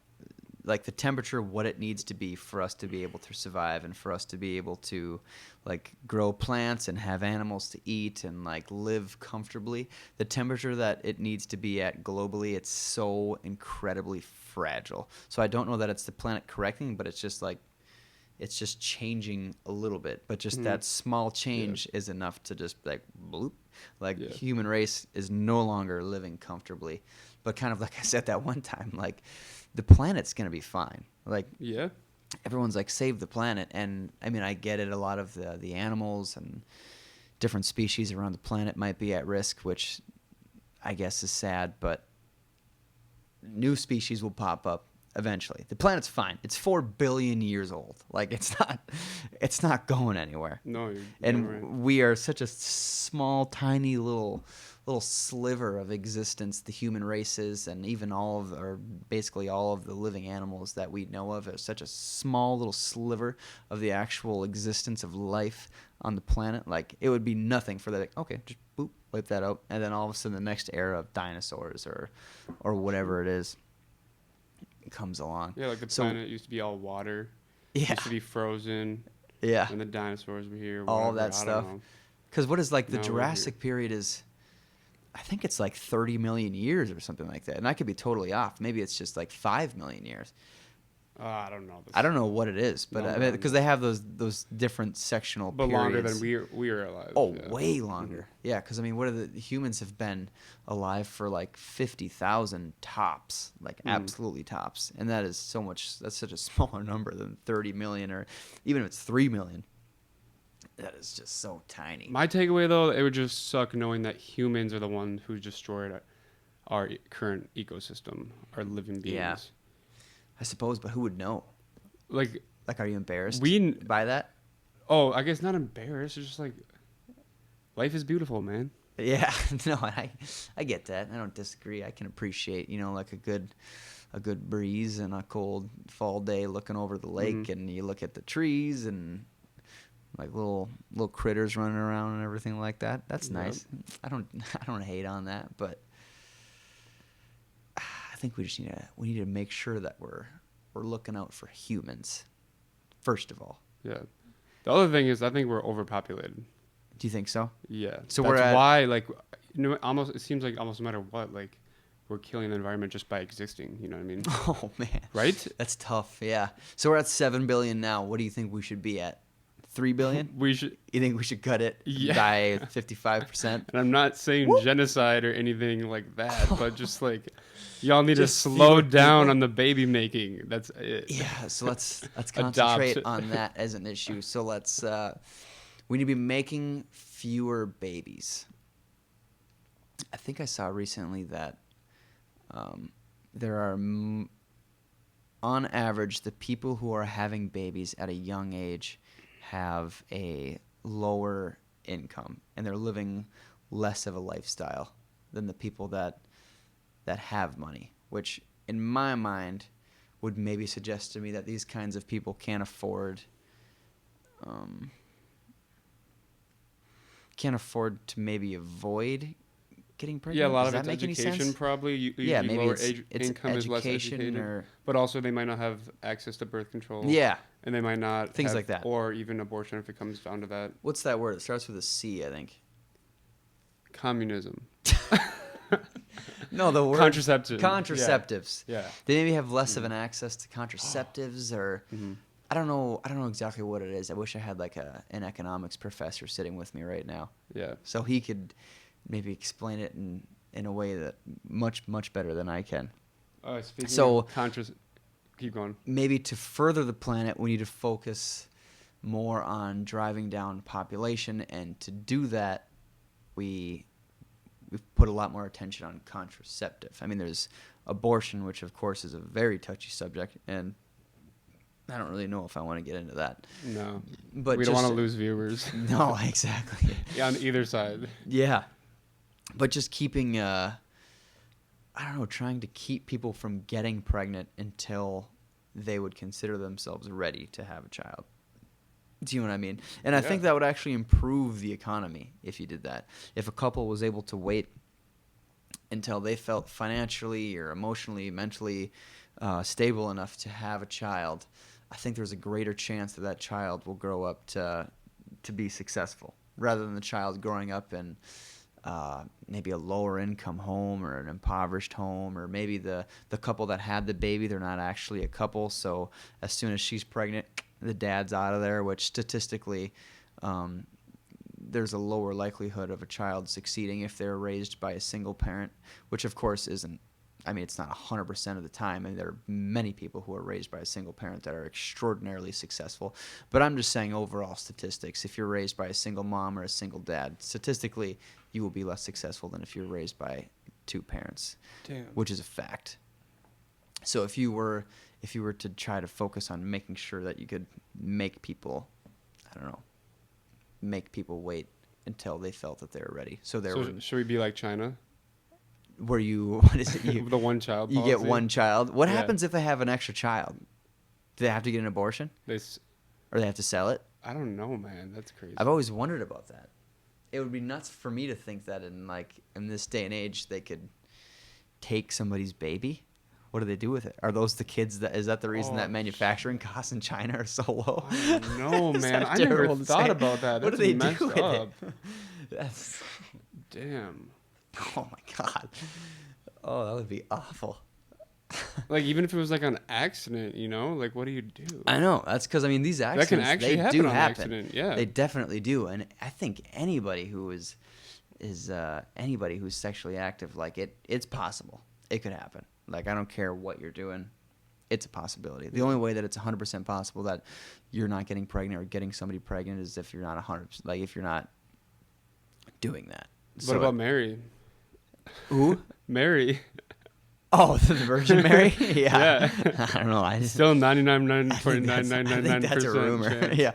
temperature, what it needs to be for us to be able to survive, and for us to be able to like grow plants and have animals to eat and like live comfortably, the temperature that it needs to be at globally, it's so incredibly fragile. So I don't know that it's the planet correcting, but it's just changing a little bit. But just that small change is enough to just like bloop. Like human race is no longer living comfortably. But kind of like I said that one time, like the planet's gonna be fine. Like Yeah. everyone's like save the planet, and I mean I get it. A lot of the animals and different species around the planet might be at risk, which I guess is sad. But new species will pop up eventually. The planet's fine. It's 4 billion years old. Like it's not going anywhere. No, you're And right. we are such a small, tiny little little sliver of existence the human race is, and even all of, or basically all of the living animals that we know of, is such a small little sliver of the actual existence of life on the planet. Like, it would be nothing for that. Like, okay, just boop, wipe that out, and then all of a sudden the next era of dinosaurs or whatever it is comes along. Yeah, like the planet used to be all water. Yeah. Used to be frozen. Yeah. And the dinosaurs were here. All Whatever, that I stuff. don't know. Because what is like the Now we're Jurassic period is, I think it's like 30 million years or something like that. And I could be totally off. Maybe it's just like 5 million years. I don't know. I don't know what it is, but No, I mean, because they have those different sectional but periods. longer than we are alive. Oh, yeah. way longer. Yeah, because I mean, what are the humans have been alive for like 50,000 tops, like absolutely tops, and that is so much. That's such a smaller number than 30 million, or even if it's 3 million. That is just so tiny. My takeaway, though, it would just suck knowing that humans are the ones who destroyed our current ecosystem, our living beings. Yeah. I suppose, but who would know? Like, are you embarrassed we by that? Oh, I guess not embarrassed. It's just like, life is beautiful, man. Yeah, no, I get that. I don't disagree. I can appreciate, like a good breeze and a cold fall day looking over the lake, and you look at the trees and like little critters running around and everything like that. That's nice. I don't hate on that, but I think we need to make sure that we're looking out for humans first of all. Yeah. The other thing is, I think we're overpopulated. Do you think so? Yeah. So that's why, like, almost it seems like almost no matter what, like, we're killing the environment just by existing. You know what I mean? Oh man, right? That's tough. Yeah. So we're at 7 billion now. What do you think we should be at? 3 billion? We should. You think we should cut it by 55%? And I'm not saying genocide or anything like that, but just like y'all need to slow down on the baby making. That's it. Yeah. So let's concentrate on that as an issue. So we need to be making fewer babies. I think I saw recently that there are, on average, the people who are having babies at a young age have a lower income, and they're living less of a lifestyle than the people that have money, which in my mind would maybe suggest to me that these kinds of people can't afford to maybe avoid getting pregnant. Yeah, a lot Does of that it's make any education sense? probably. Yeah, maybe lower it's income is less educated, but also they might not have access to birth control. Yeah. And they might not Things like that. Or even abortion if it comes down to that. What's that word? It starts with a C, I think. Communism. No, the word contraceptives. Yeah. They maybe have less of an access to contraceptives, or I don't know exactly what it is. I wish I had like an economics professor sitting with me right now. Yeah. So he could maybe explain it in a way that much better than I can. So keep going. Maybe to further the planet, we need to focus more on driving down population, and to do that, we've put a lot more attention on contraceptive. I mean, there's abortion, which of course is a very touchy subject, and I don't really know if I want to get into that. No, but we don't want to lose viewers. No, exactly. Yeah, on either side. Yeah, but just keeping trying to keep people from getting pregnant until they would consider themselves ready to have a child. Do you know what I mean? And I think that would actually improve the economy if you did that. If a couple was able to wait until they felt financially or emotionally, mentally stable enough to have a child, I think there's a greater chance that child will grow up to be successful, rather than the child growing up in maybe a lower income home or an impoverished home, or maybe the couple that had the baby, they're not actually a couple, so as soon as she's pregnant, the dad's out of there, which statistically there's a lower likelihood of a child succeeding if they're raised by a single parent, which of course isn't, I mean, it's not 100% of the time. I mean, there are many people who are raised by a single parent that are extraordinarily successful. But I'm just saying overall statistics. If you're raised by a single mom or a single dad, statistically, you will be less successful than if you're raised by two parents, which is a fact. So if you were to try to focus on making sure that you could make people, make people wait until they felt that they were ready. So there were So should we be like China? where you what is it you The one child you get policy? one child. What Yeah. happens if they have an extra child? Do they have to get an abortion They s- or they have to sell it? I don't know, man. That's crazy. I've always wondered about that. It would be nuts for me to think that in this day and age they could take somebody's baby. What do they do with it? Are those the kids is that the reason that Oh, manufacturing costs in China are so low? I don't know, Is man. that I never terrible to thought say? about that. What do That's they messed do with up. it? That's Damn. oh my god. Oh, that would be awful. Like even if it was like an accident, like what do you do? I know. That's because these That accidents can actually they happen do on happen. accident. Yeah. They definitely do, and I think anybody who is anybody who's sexually active, like it's possible. It could happen. Like I don't care what you're doing, it's a possibility. The only way that it's 100% possible that you're not getting pregnant or getting somebody pregnant is if you're not 100%, like if you're not doing that. What about Mary? Who? Mary. Oh, the Virgin Mary? Yeah. Yeah. I don't know. I just Still I think that's a 99.9999% rumor. chance. Yeah.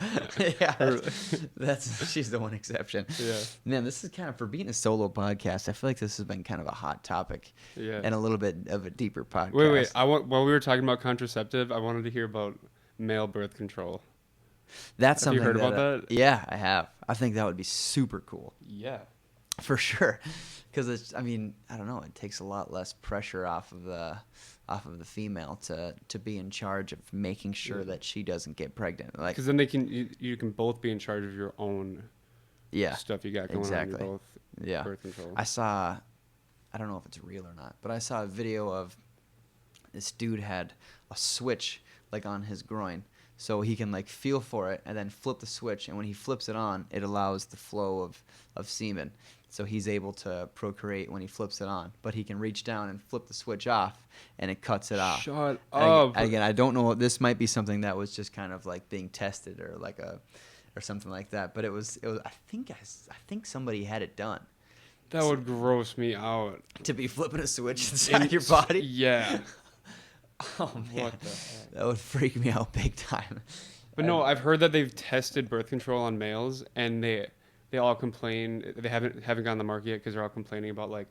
Yeah. Or- She's the one exception. Yeah. Man, this is kind of, for being a solo podcast, I feel like this has been kind of a hot topic Yeah. and a little bit of a deeper podcast. Wait. While we were talking about contraceptive, I wanted to hear about male birth control. That's Have you something heard about that? Yeah, I have. I think that would be super cool. Yeah. For sure. Because I don't know, it takes a lot less pressure off of the female to be in charge of making sure that she doesn't get pregnant. Like, Because then you can both be in charge of your own yeah, stuff you got going exactly. on. You're both Yeah. birth control. I don't know if it's real or not, but I saw a video of this dude had a switch like on his groin, so he can like feel for it and then flip the switch, and when he flips it on, it allows the flow of semen. So he's able to procreate when he flips it on, but he can reach down and flip the switch off, and it cuts it off. Shut And up. Again, I don't know. This might be something that was just kind of like being tested or or something like that. But it was. I think somebody had it done. That would gross me out. To be flipping a switch inside your body. Yeah. Oh man, What the heck? that would freak me out big time. But no, I've heard that they've tested birth control on males, and they all complain. They haven't gone on the market yet because they're all complaining about like,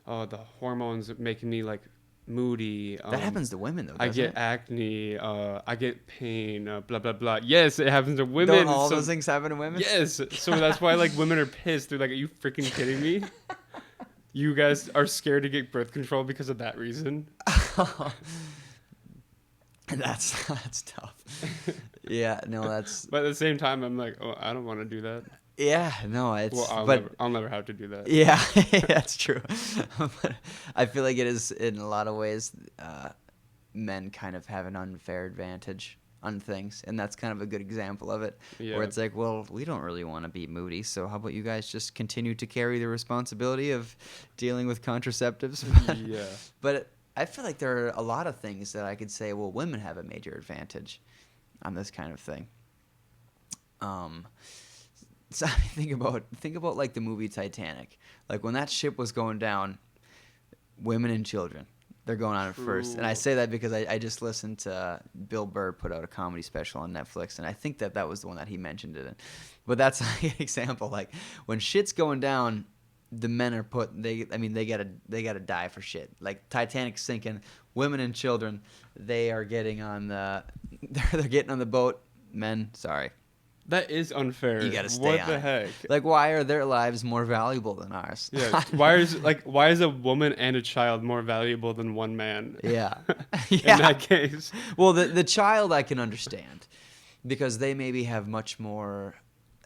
oh, the hormones making me like moody. That happens to women though. I Doesn't get it? acne. I get pain. Blah blah blah. Yes, it happens to women. Don't all those things happen to women? Yes. So that's why like women are pissed. They're like, are you freaking kidding me? You guys are scared to get birth control because of that reason. That's tough. Yeah, no, that's But at the same time, I'm like, oh, I don't want to do that. yeah, no, it's Well, I'll never have to do that. yeah, that's true. But I feel like it is in a lot of ways. Men kind of have an unfair advantage on things, and that's kind of a good example of it. Yeah. Where it's like, well, we don't really want to be moody, so how about you guys just continue to carry the responsibility of dealing with contraceptives? Yeah. But I feel like there are a lot of things that I could say, well, women have a major advantage on this kind of thing. So I mean, think about like the movie Titanic. Like when that ship was going down, women and children, they're going on it first. And I say that because I just listened to Bill Burr put out a comedy special on Netflix, and I think that was the one that he mentioned it in. But that's like an example. Like when shit's going down, the men are they gotta die for shit. Like Titanic's sinking, women and children, they are getting on they're getting on the boat. Men, sorry. That is unfair. You gotta stay What on the it. heck? Like, why are their lives more valuable than ours? Yeah. Why is a woman and a child more valuable than one man? Yeah. In that case. Well, the child I can understand because they maybe have much more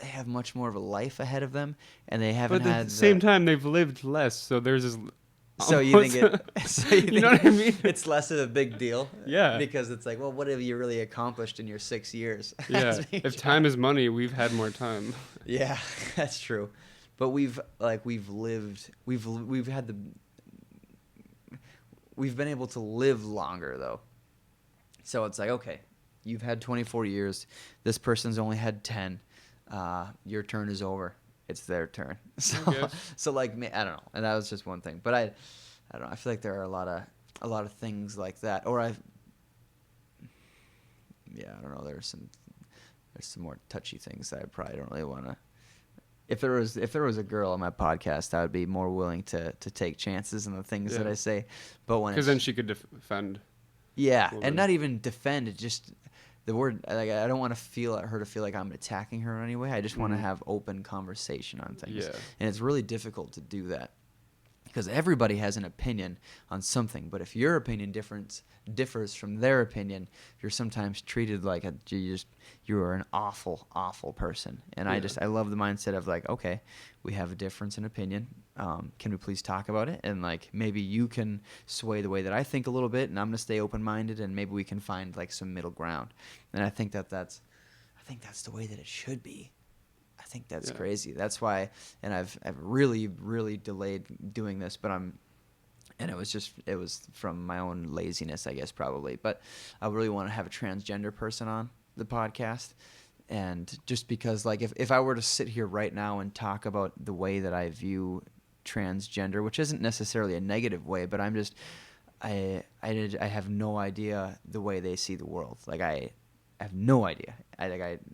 of a life ahead of them, and they haven't But at had the same time, they've lived less, so theirs is. So you think You know what I mean? It's less of a big deal? Yeah. Because it's like, well, what have you really accomplished in your 6 years? Yeah. as being If child? time is money, we've had more time. Yeah, that's true. But we've been able to live longer though. So it's like, okay, you've had 24 years. This person's only had 10. Your turn is over. It's their turn. So like, I don't know. And that was just one thing. But I don't know. I feel like there are a lot of things like that. Or I don't know. There's some more touchy things that I probably don't really want to if there was a girl on my podcast, I would be more willing to take chances in the things that Yeah. I say. But when Because it's then she could defend. yeah, Well, and then- not even defend. It just the word. Like, I don't want to feel her to feel like I'm attacking her in any way. I just want to Mhm. have open conversation on things, Yeah. and it's really difficult to do that because everybody has an opinion on something. But if your opinion differs from their opinion, you're sometimes treated like you are an awful person. And Yeah. I love the mindset of like, okay, we have a difference in opinion. Can we please talk about it? And like maybe you can sway the way that I think a little bit, and I'm gonna stay open minded, and maybe we can find like some middle ground. And I think that's the way that it should be. I think that's Yeah. crazy. That's why, and I've really delayed doing this, but and it was from my own laziness, I guess, probably. But I really want to have a transgender person on the podcast, and just because, like, if I were to sit here right now and talk about the way that I view transgender, which isn't necessarily a negative way, but I have no idea the way they see the world. Like I have no idea.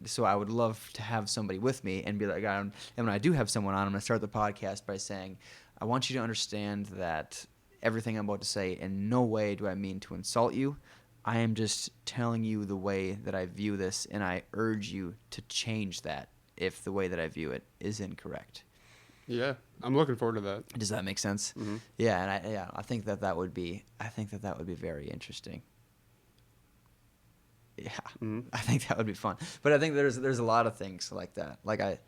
So I would love to have somebody with me and be like, and when I do have someone on, I'm going to start the podcast by saying, I want you to understand that everything I'm about to say, in no way do I mean to insult you. I am just telling you the way that I view this, and I urge you to change that if the way that I view it is incorrect. Yeah. I'm looking forward to that. Does that make sense? Mhm. Yeah, and I think that would be very interesting. Yeah, Mhm. I think that would be fun. But I think there's a lot of things like that. Like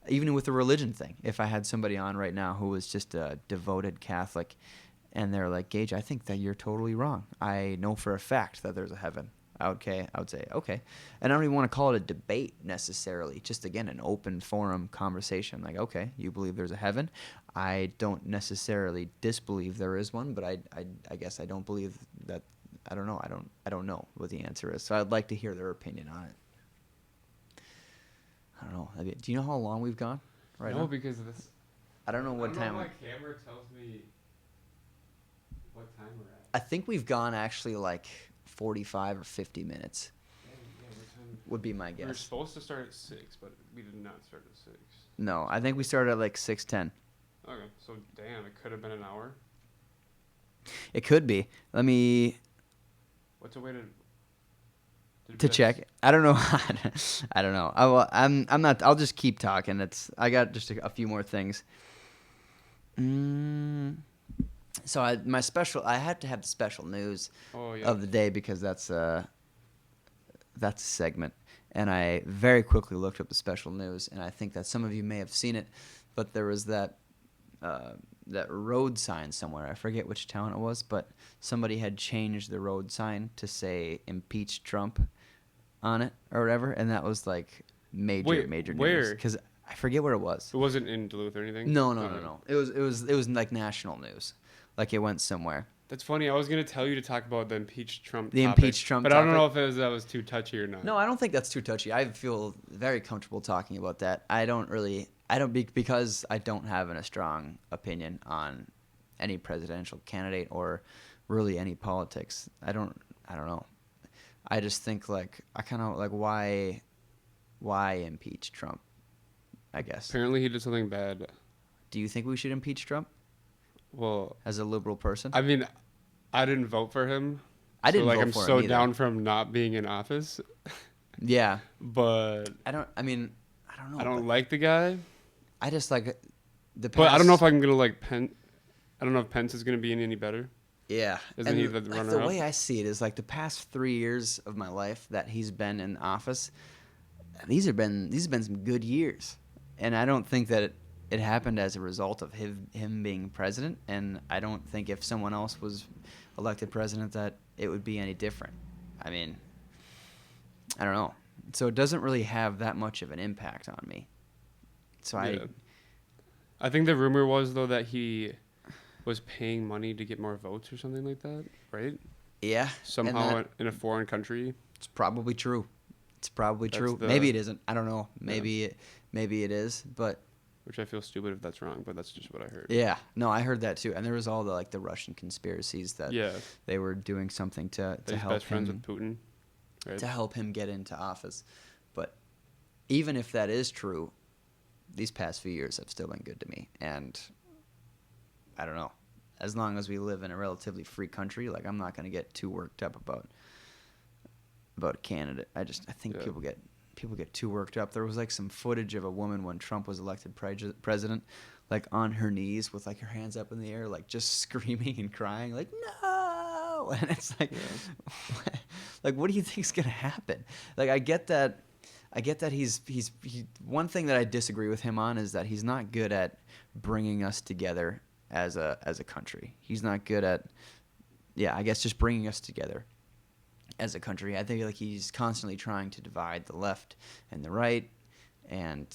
even with the religion thing, if I had somebody on right now who was just a devoted Catholic, and they're like, Gage, I think that you're totally wrong. I know for a fact that there's a heaven. I would say, okay. And I don't even want to call it a debate necessarily. Just, again, an open forum conversation. Like, okay, you believe there's a heaven. I don't necessarily disbelieve there is one, but I guess I don't believe that. I don't know. I don't know what the answer is. So I'd like to hear their opinion on it. I don't know. Do you know how long we've gone right no, now? because of this. I don't know what time. my camera tells me what time we're at. I think we've gone actually like 45 or 50 minutes What time? would be my We were guess. supposed to start at 6, but we did not start at 6. No, I think we started at like 6:10. Okay, so damn, it could have been an hour. It could be. Let me What's a way to check. I don't know. I don't know. I'm not. I'll just keep talking. I got just a few more things. So I had to have the special news of the day because that's a segment, and I very quickly looked up the special news, and I think that some of you may have seen it, but there was that road sign somewhere. I forget which town it was, but somebody had changed the road sign to say "Impeach Trump" on it or whatever, and that was like major news. where? Because I forget where it was. It wasn't in Duluth or anything? No. Okay. It was like national news, like it went somewhere. That's funny. I was going to tell you to talk about the impeached Trump The topic, impeached Trump but I don't know topic? if that was too touchy or not. No, I don't think that's too touchy. I feel very comfortable talking about that. Because I don't have a strong opinion on any presidential candidate or really any politics. I don't know. I just think like I kind of like why impeach Trump? I guess. Apparently he did something bad. Do you think we should impeach Trump Well, as a liberal person? I mean, I didn't vote for him. I didn't so, vote I'm for him so either. down from not being in office. Yeah. But I don't know. I don't but like the guy. I just like the past. But I don't know if I'm going to like Pence. I don't know if Pence is going to be any better. Yeah. Isn't he the like, runner-up? the way I see it is like the past 3 years of my life that he's been in office, these have been some good years. And I don't think that it happened as a result of him being president, and I don't think if someone else was elected president that it would be any different. I mean, I don't know. So it doesn't really have that much of an impact on me. So I think the rumor was though that he was paying money to get more votes or something like that, right? Yeah. Somehow in a foreign country. It's probably true. That's True. Maybe it isn't. I don't know. Maybe it is, but Which I feel stupid if that's wrong, but that's just what I heard. yeah. No, I heard that too. And there was all the Russian conspiracies that they were doing something to He's help best friends him with Putin. Right? to help him get into office. But even if that is true, these past few years have still been good to me. And I don't know, as long as we live in a relatively free country, like I'm not going to get too worked up about a candidate. I think people get too worked up. There was like some footage of a woman when Trump was elected president, like on her knees with like her hands up in the air, like just screaming and crying, like no. And it's like, like what do you think's gonna happen? Like I get that he's one thing that I disagree with him on is that he's not good at bringing us together as a country. He's not good at, I guess just bringing us together as a country. I think like he's constantly trying to divide the left and the right, and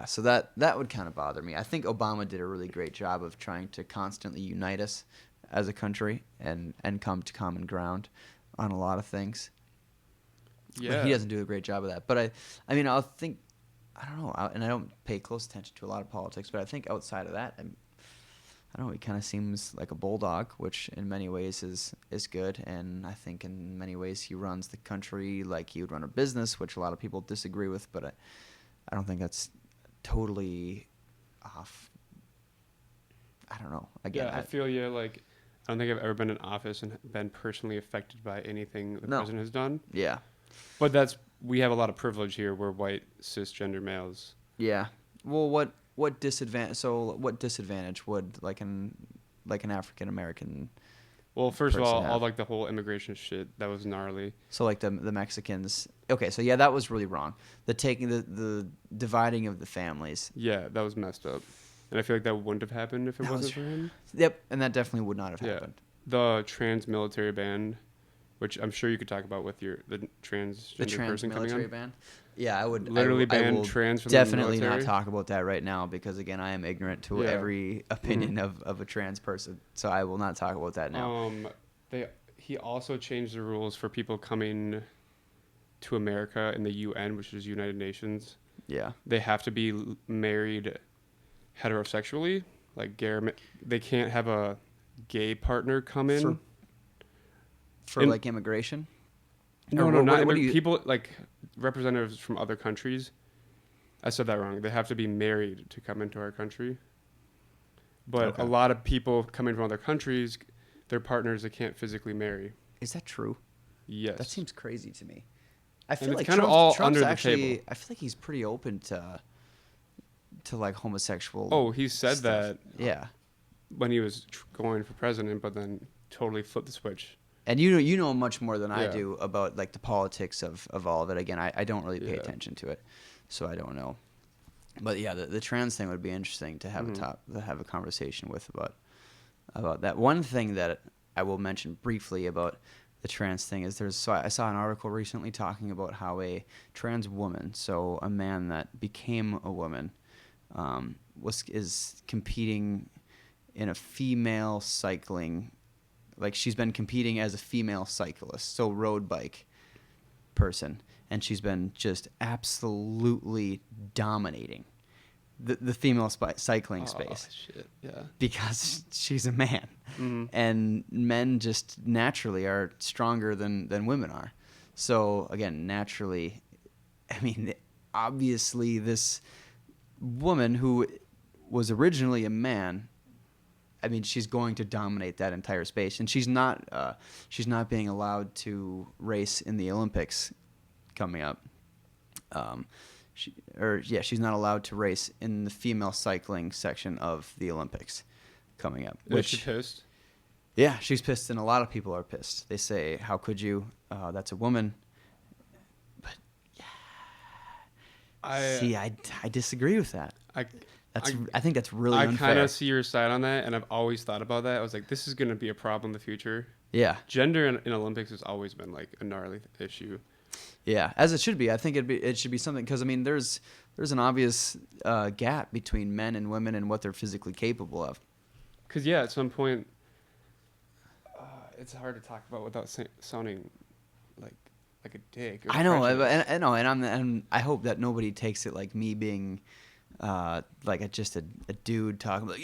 so that would kind of bother me. I think Obama did a really great job of trying to constantly unite us as a country and come to common ground on a lot of things. Yeah, but he doesn't do a great job of that. But I mean, I don't know, and I don't pay close attention to a lot of politics, but I think outside of that, I don't know, he kind of seems like a bulldog, which in many ways is good. And I think in many ways he runs the country like he would run a business, which a lot of people disagree with. But I don't think that's totally off. I don't know. Again, I feel like I don't think I've ever been in office and been personally affected by anything the president has done. Yeah. But we have a lot of privilege here. We're white, cisgender males. Yeah. Well, what disadvantage? So what disadvantage would like an African American? Well, first of all like the whole immigration shit, that was gnarly. So like the Mexicans. Okay, so that was really wrong. The taking the dividing of the families. Yeah, that was messed up. And I feel like that wouldn't have happened if it wasn't for him. Yep, and that definitely would not have happened. The trans military ban, which I'm sure you could talk about with the transgender person coming on. Ban. Yeah, I would literally ban trans from definitely the military. not talk about that right now because again, I am ignorant to every opinion of a trans person, so I will not talk about that now. He also changed the rules for people coming to America in the UN, which is United Nations. Yeah, they have to be married heterosexually. Like they can't have a gay partner come in for like immigration. No, not people like representatives from other countries. I said that wrong. They have to be married to come into our country. But a lot of people coming from other countries, their partners they can't physically marry. Is that true? Yes. That seems crazy to me. I feel like kind of all under the actually, table. I feel like he's pretty open to like homosexual. Oh, he said stuff. that. When he was going for president, but then totally flipped the switch. And you know much more than I do about like the politics of all of it. Again, I don't really pay attention to it, so I don't know. But yeah, the trans thing would be interesting to have have a conversation with about that. One thing that I will mention briefly about the trans thing is I saw an article recently talking about how a trans woman, so a man that became a woman, is competing in a female cycling. Like she's been competing as a female cyclist, so road bike person, and she's been just absolutely dominating the female cycling space. Shit, yeah. Because she's a man, and men just naturally are stronger than women are. So again, naturally, I mean, obviously, this woman who was originally a man. I mean, she's going to dominate that entire space, and she's not being allowed to race in the Olympics coming up. She's not allowed to race in the female cycling section of the Olympics coming up. Is she pissed? Yeah, she's pissed, and a lot of people are pissed. They say, "How could you? That's a woman." But I disagree with that. I think that's really unfair. I kind of see your side on that, and I've always thought about that. I was like, this is going to be a problem in the future. Yeah. Gender in Olympics has always been like a gnarly issue. Yeah, as it should be. I think it should be something because I mean, there's an obvious gap between men and women and what they're physically capable of. Because at some point, it's hard to talk about without sounding like a dick. I know, and I hope that nobody takes it like me being. Like just a dude talking about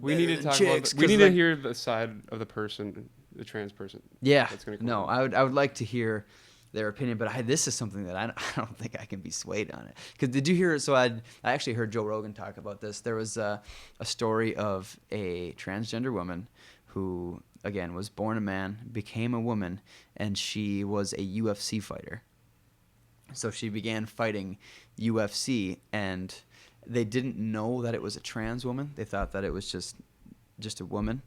we need to talk about we need to hear the side of the person, the trans person. Yeah, that's gonna I would like to hear their opinion. But this is something that I don't think I can be swayed on it. Because did you hear? So I actually heard Joe Rogan talk about this. There was a story of a transgender woman who, again, was born a man, became a woman, and she was a UFC fighter. So she began fighting UFC, and they didn't know that it was a trans woman. They thought that it was just a woman.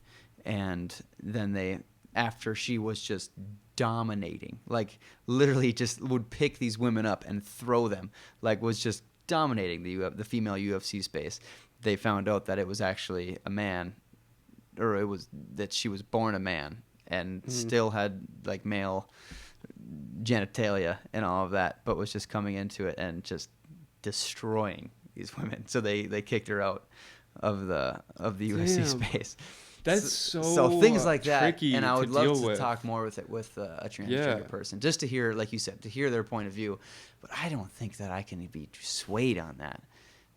And then after she was just dominating, like literally just would pick these women up and throw them, like was just dominating the female UFC space. They found out that it was actually a man, or it was that she was born a man and still had like male genitalia and all of that, but was just coming into it and just destroying these women. So they kicked her out of the UFC space. That's so things like that, tricky and I would to love deal to with. talk more with a transgender person, just to hear, like you said, to hear their point of view. But I don't think that I can be swayed on that,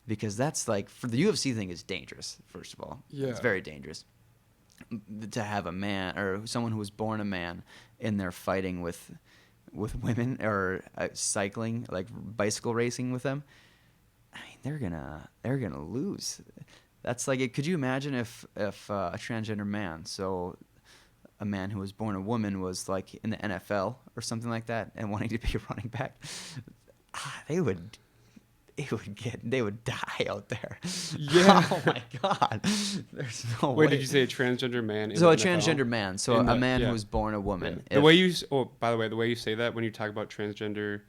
because that's like, for the UFC thing is dangerous. First of all, it's very dangerous to have a man or someone who was born a man in there fighting with women, or cycling, like bicycle racing with them. I mean, they're gonna lose. That's like, could you imagine if a transgender man, so a man who was born a woman, was like in the NFL or something like that and wanting to be a running back? They would die out there. Yeah. Oh my God. There's no Wait, way. did you say a transgender man? In So the a NFL? transgender man, so a man who was born a woman. The way you, by the way, the way you say that when you talk about transgender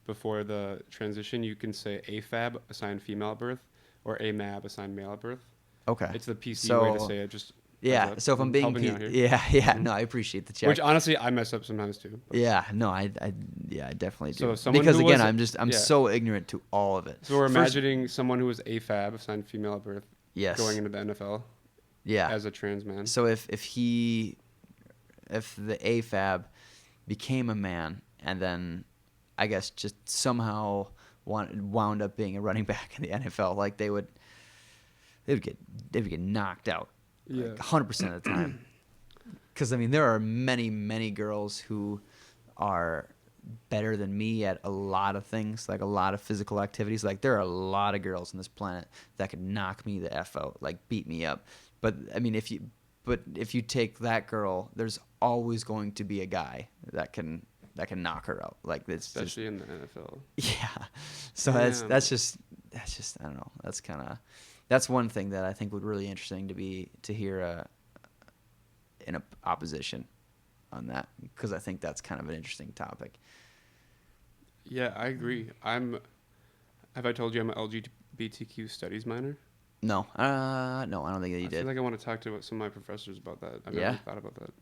before the transition, you can say AFAB, assigned female at birth, or AMAB, assigned male at birth. Okay. It's the PC So, way to say it. Just yeah. So if I'm being helping you out here. no, I appreciate the check. Which honestly, I mess up sometimes too. Yeah, no, I definitely do. So someone because who again, was- I'm so ignorant to all of it. So we're First- imagining someone who was AFAB, assigned female at birth, yes, going into the NFL yeah. as a trans man. So if the AFAB became a man, and then I guess just somehow wound up being a running back in the NFL, like they would get knocked out, Yeah. like 100% of the time. Because I mean, there are many girls who are better than me at a lot of things, like a lot of physical activities. Like there are a lot of girls on this planet that could knock me the F out, like beat me up. But I mean, if you take that girl, there's always going to be a guy that can knock her out. Like it's Especially in the NFL. yeah. So Damn. that's just I don't know. That's one thing that I think would really interesting to hear in a opposition on that, because I think that's kind of an interesting topic. Yeah, I agree. Have I told you I'm an LGBTQ studies minor? No, I don't think that you I did. feel like I want to talk to some of my professors about that. I've Yeah? never thought about that.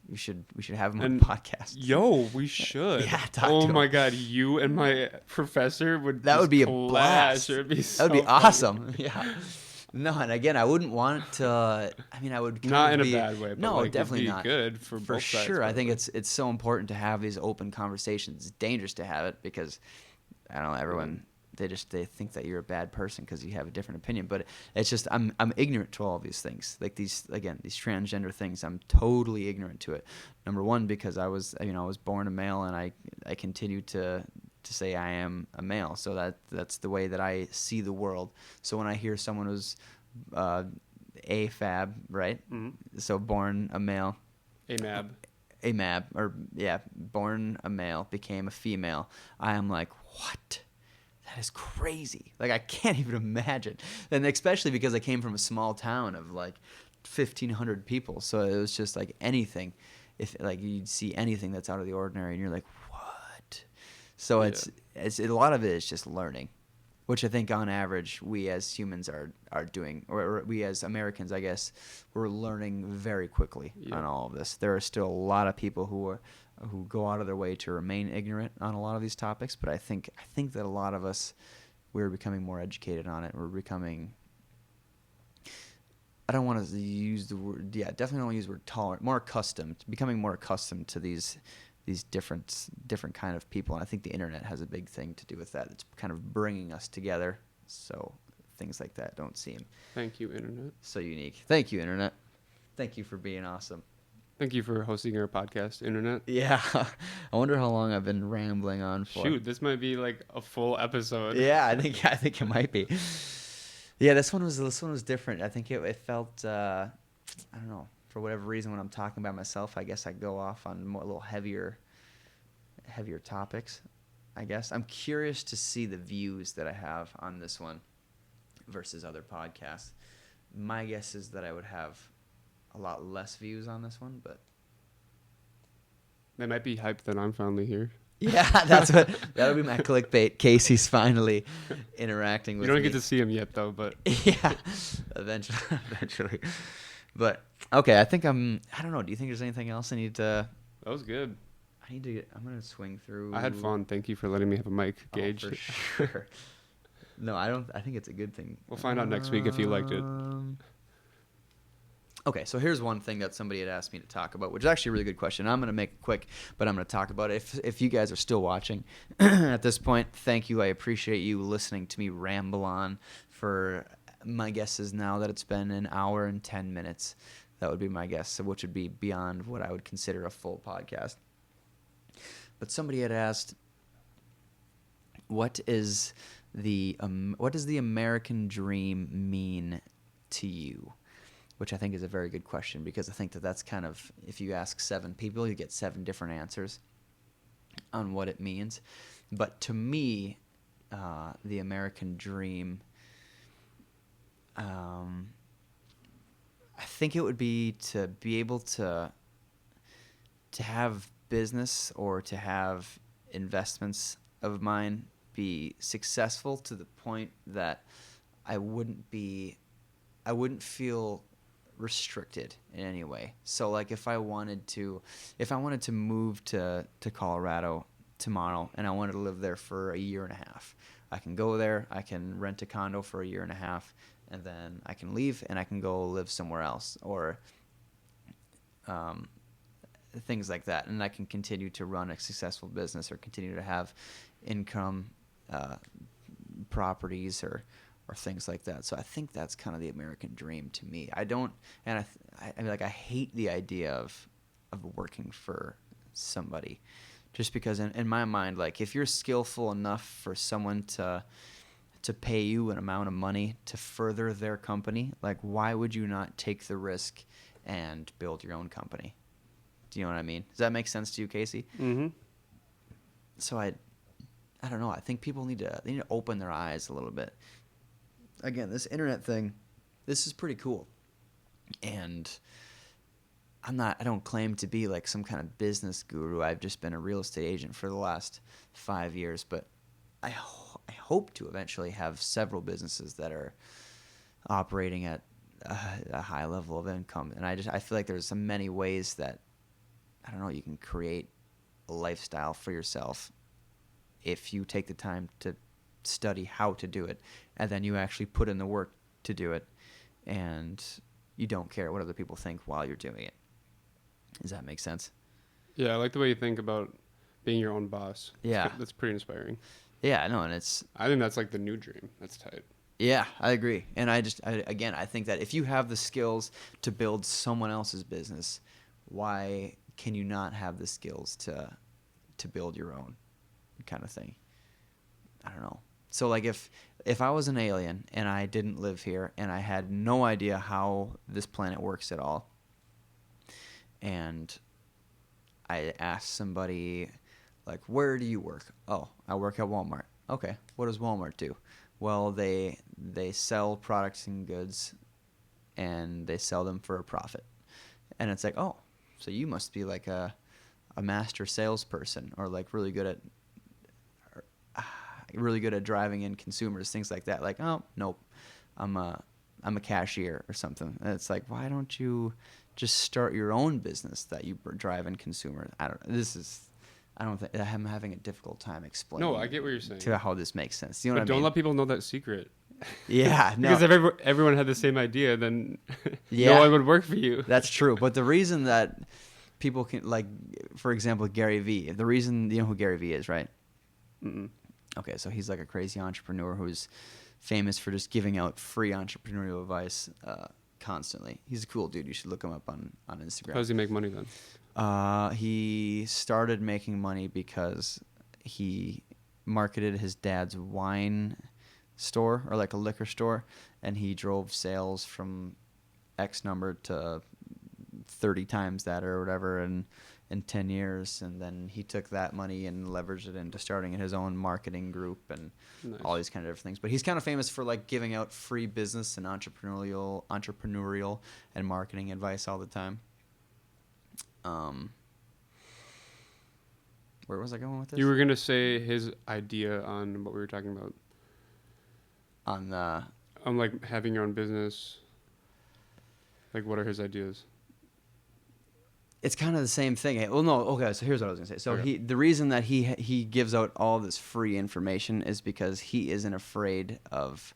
We should have him on And the podcast. Yo, we should. Yeah, talk oh to my him. God, you and my professor would That just would be a clash. blast. It would be That would be so awesome. Yeah. No, and again, I wouldn't want it to. I mean, I would kind Not of in be, a bad way. But No, like, definitely it'd be not. good for both sides. Sure, I think probably. it's so important to have these open conversations. It's dangerous to have it because I don't know, everyone they think that you're a bad person because you have a different opinion. But it's just I'm ignorant to all these things. Like these transgender things, I'm totally ignorant to it. Number one, because I was born a male, and I continue to say I am a male. So that's the way that I see the world. So when I hear someone who's AFAB, right? Mhm. So born a male. AMAB. Born a male, became a female. I am like, what? That is crazy. Like, I can't even imagine. And especially because I came from a small town of like 1,500 people. So it was just like anything. If like you'd see anything that's out of the ordinary, and you're like, what? So it's a lot of it is just learning, which I think on average we as humans are doing, or we as Americans, I guess, we're learning very quickly on all of this. There are still a lot of people who go out of their way to remain ignorant on a lot of these topics, but I think that a lot of us, we're becoming more educated on it. We're becoming, I don't want to use the word, definitely don't want to use the word tolerant, more accustomed, becoming more accustomed to these different kind of people. And I think the internet has a big thing to do with that. It's kind of bringing us together. So things like that don't seem Thank you, internet. so unique. Thank you, internet. Thank you for being awesome. Thank you for hosting our podcast, Internet. Yeah. I wonder how long I've been rambling on for. Shoot, this might be like a full episode. Yeah, I think it might be. Yeah, this one was different. I think it felt I don't know, for whatever reason when I'm talking by myself, I guess I go off on more a little heavier topics. I guess I'm curious to see the views that I have on this one versus other podcasts. My guess is that I would have a lot less views on this one, but They might be hyped that I'm finally here. yeah, that'll be my clickbait. Casey's finally interacting with You don't me. get to see him yet, though, but Yeah, eventually. But okay, I don't know. Do you think there's anything else I need to? that was good. I'm gonna swing through. I had fun. Thank you for letting me have a mic, Gage. Oh, for sure. No, I don't. I think it's a good thing. We'll find out next week if you liked it. Okay, so here's one thing that somebody had asked me to talk about, which is actually a really good question. I'm going to make it quick, but I'm going to talk about it. If you guys are still watching at this point, thank you. I appreciate you listening to me ramble on for, my guess is now that it's been an hour and 10 minutes. That would be my guess, which would be beyond what I would consider a full podcast. But somebody had asked, what does the American dream mean to you? Which I think is a very good question, because I think that that's kind of, if you ask 7 people, you get 7 different answers on what it means. But to me, the American dream, I think it would be to be able to have business or to have investments of mine be successful to the point that I wouldn't feel restricted in any way. So like if I wanted to move to Colorado tomorrow and I wanted to live there for a year and a half, I can go there, I can rent a condo for a year and a half, and then I can leave and I can go live somewhere else, or things like that, and I can continue to run a successful business or continue to have income, properties, or things like that. So I think that's kind of the American dream to me. I don't, and I mean, like, I hate the idea of working for somebody, just because in my mind, like, if you're skillful enough for someone to pay you an amount of money to further their company, like, why would you not take the risk and build your own company? Do you know what I mean? Does that make sense to you, Casey? Mm-hmm. So I don't know. I think people need to open their eyes a little bit. Again, this internet thing, this is pretty cool. And I don't claim to be like some kind of business guru. I've just been a real estate agent for the last 5 years, but I hope to eventually have several businesses that are operating at a high level of income. And I feel like there's so many ways that, I don't know, you can create a lifestyle for yourself if you take the time to study how to do it, and then you actually put in the work to do it, and you don't care what other people think while you're doing it. Does that make sense? Yeah, I like the way you think about being your own boss. Yeah. That's pretty inspiring. Yeah, I know, and I think that's like the new dream. That's tight. Yeah, I agree. And I think that if you have the skills to build someone else's business, why can you not have the skills to build your own kind of thing? I don't know. So like if I was an alien and I didn't live here and I had no idea how this planet works at all, and I asked somebody, like, where do you work? Oh, I work at Walmart. Okay, what does Walmart do? Well, they sell products and goods, and they sell them for a profit. And it's like, oh, so you must be like a master salesperson, or like really good at driving in consumers, things like that. Like, oh, nope, I'm a cashier or something. And it's like, why don't you just start your own business that you drive in consumers? I'm having a difficult time explaining. No, I get what you're saying. To how this makes sense. You know But what I mean? don't let people know that secret. Yeah, no. Because if everyone had the same idea, then Yeah. no one would work for you. That's true. But the reason that people can, like, for example, Gary Vee, the reason, you know who Gary Vee is, right? Mm-mm. Okay, so he's like a crazy entrepreneur who's famous for just giving out free entrepreneurial advice constantly. He's a cool dude. You should look him up on Instagram. How does he make money then? He started making money because he marketed his dad's wine store, or like a liquor store, and he drove sales from X number to 30 times that or whatever in 10 years, and then he took that money and leveraged it into starting his own marketing group and Nice. all these kind of different things. But he's kind of famous for like giving out free business and entrepreneurial and marketing advice all the time. Where was I going with this? You were gonna say his idea on what we were talking about. On like having your own business. Like, what are his ideas? It's kind of the same thing. Well, no, okay. So here's what I was gonna say. So Okay. the reason that he gives out all this free information is because he isn't afraid of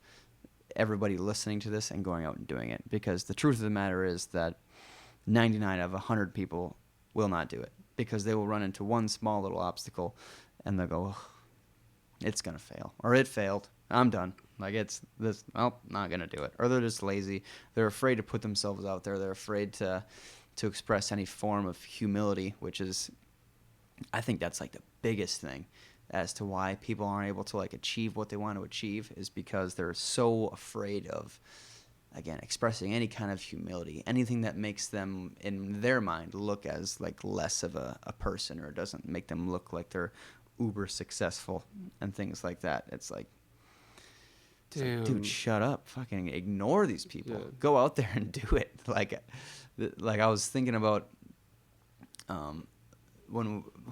everybody listening to this and going out and doing it. Because the truth of the matter is that 99 of 100 people will not do it because they will run into one small little obstacle, and they'll go, "Ugh, it's gonna fail," or "It failed. I'm done." Like, it's this. Oh, not gonna do it. Or they're just lazy. They're afraid to put themselves out there. They're afraid to express any form of humility, which is, I think that's like the biggest thing as to why people aren't able to like achieve what they want to achieve, is because they're so afraid of, again, expressing any kind of humility, anything that makes them in their mind look as like less of a person, or doesn't make them look like they're uber successful and things like that. It's like, Damn. dude, shut up. Fucking ignore these people. Yeah. Go out there and do it. Like I was thinking about, who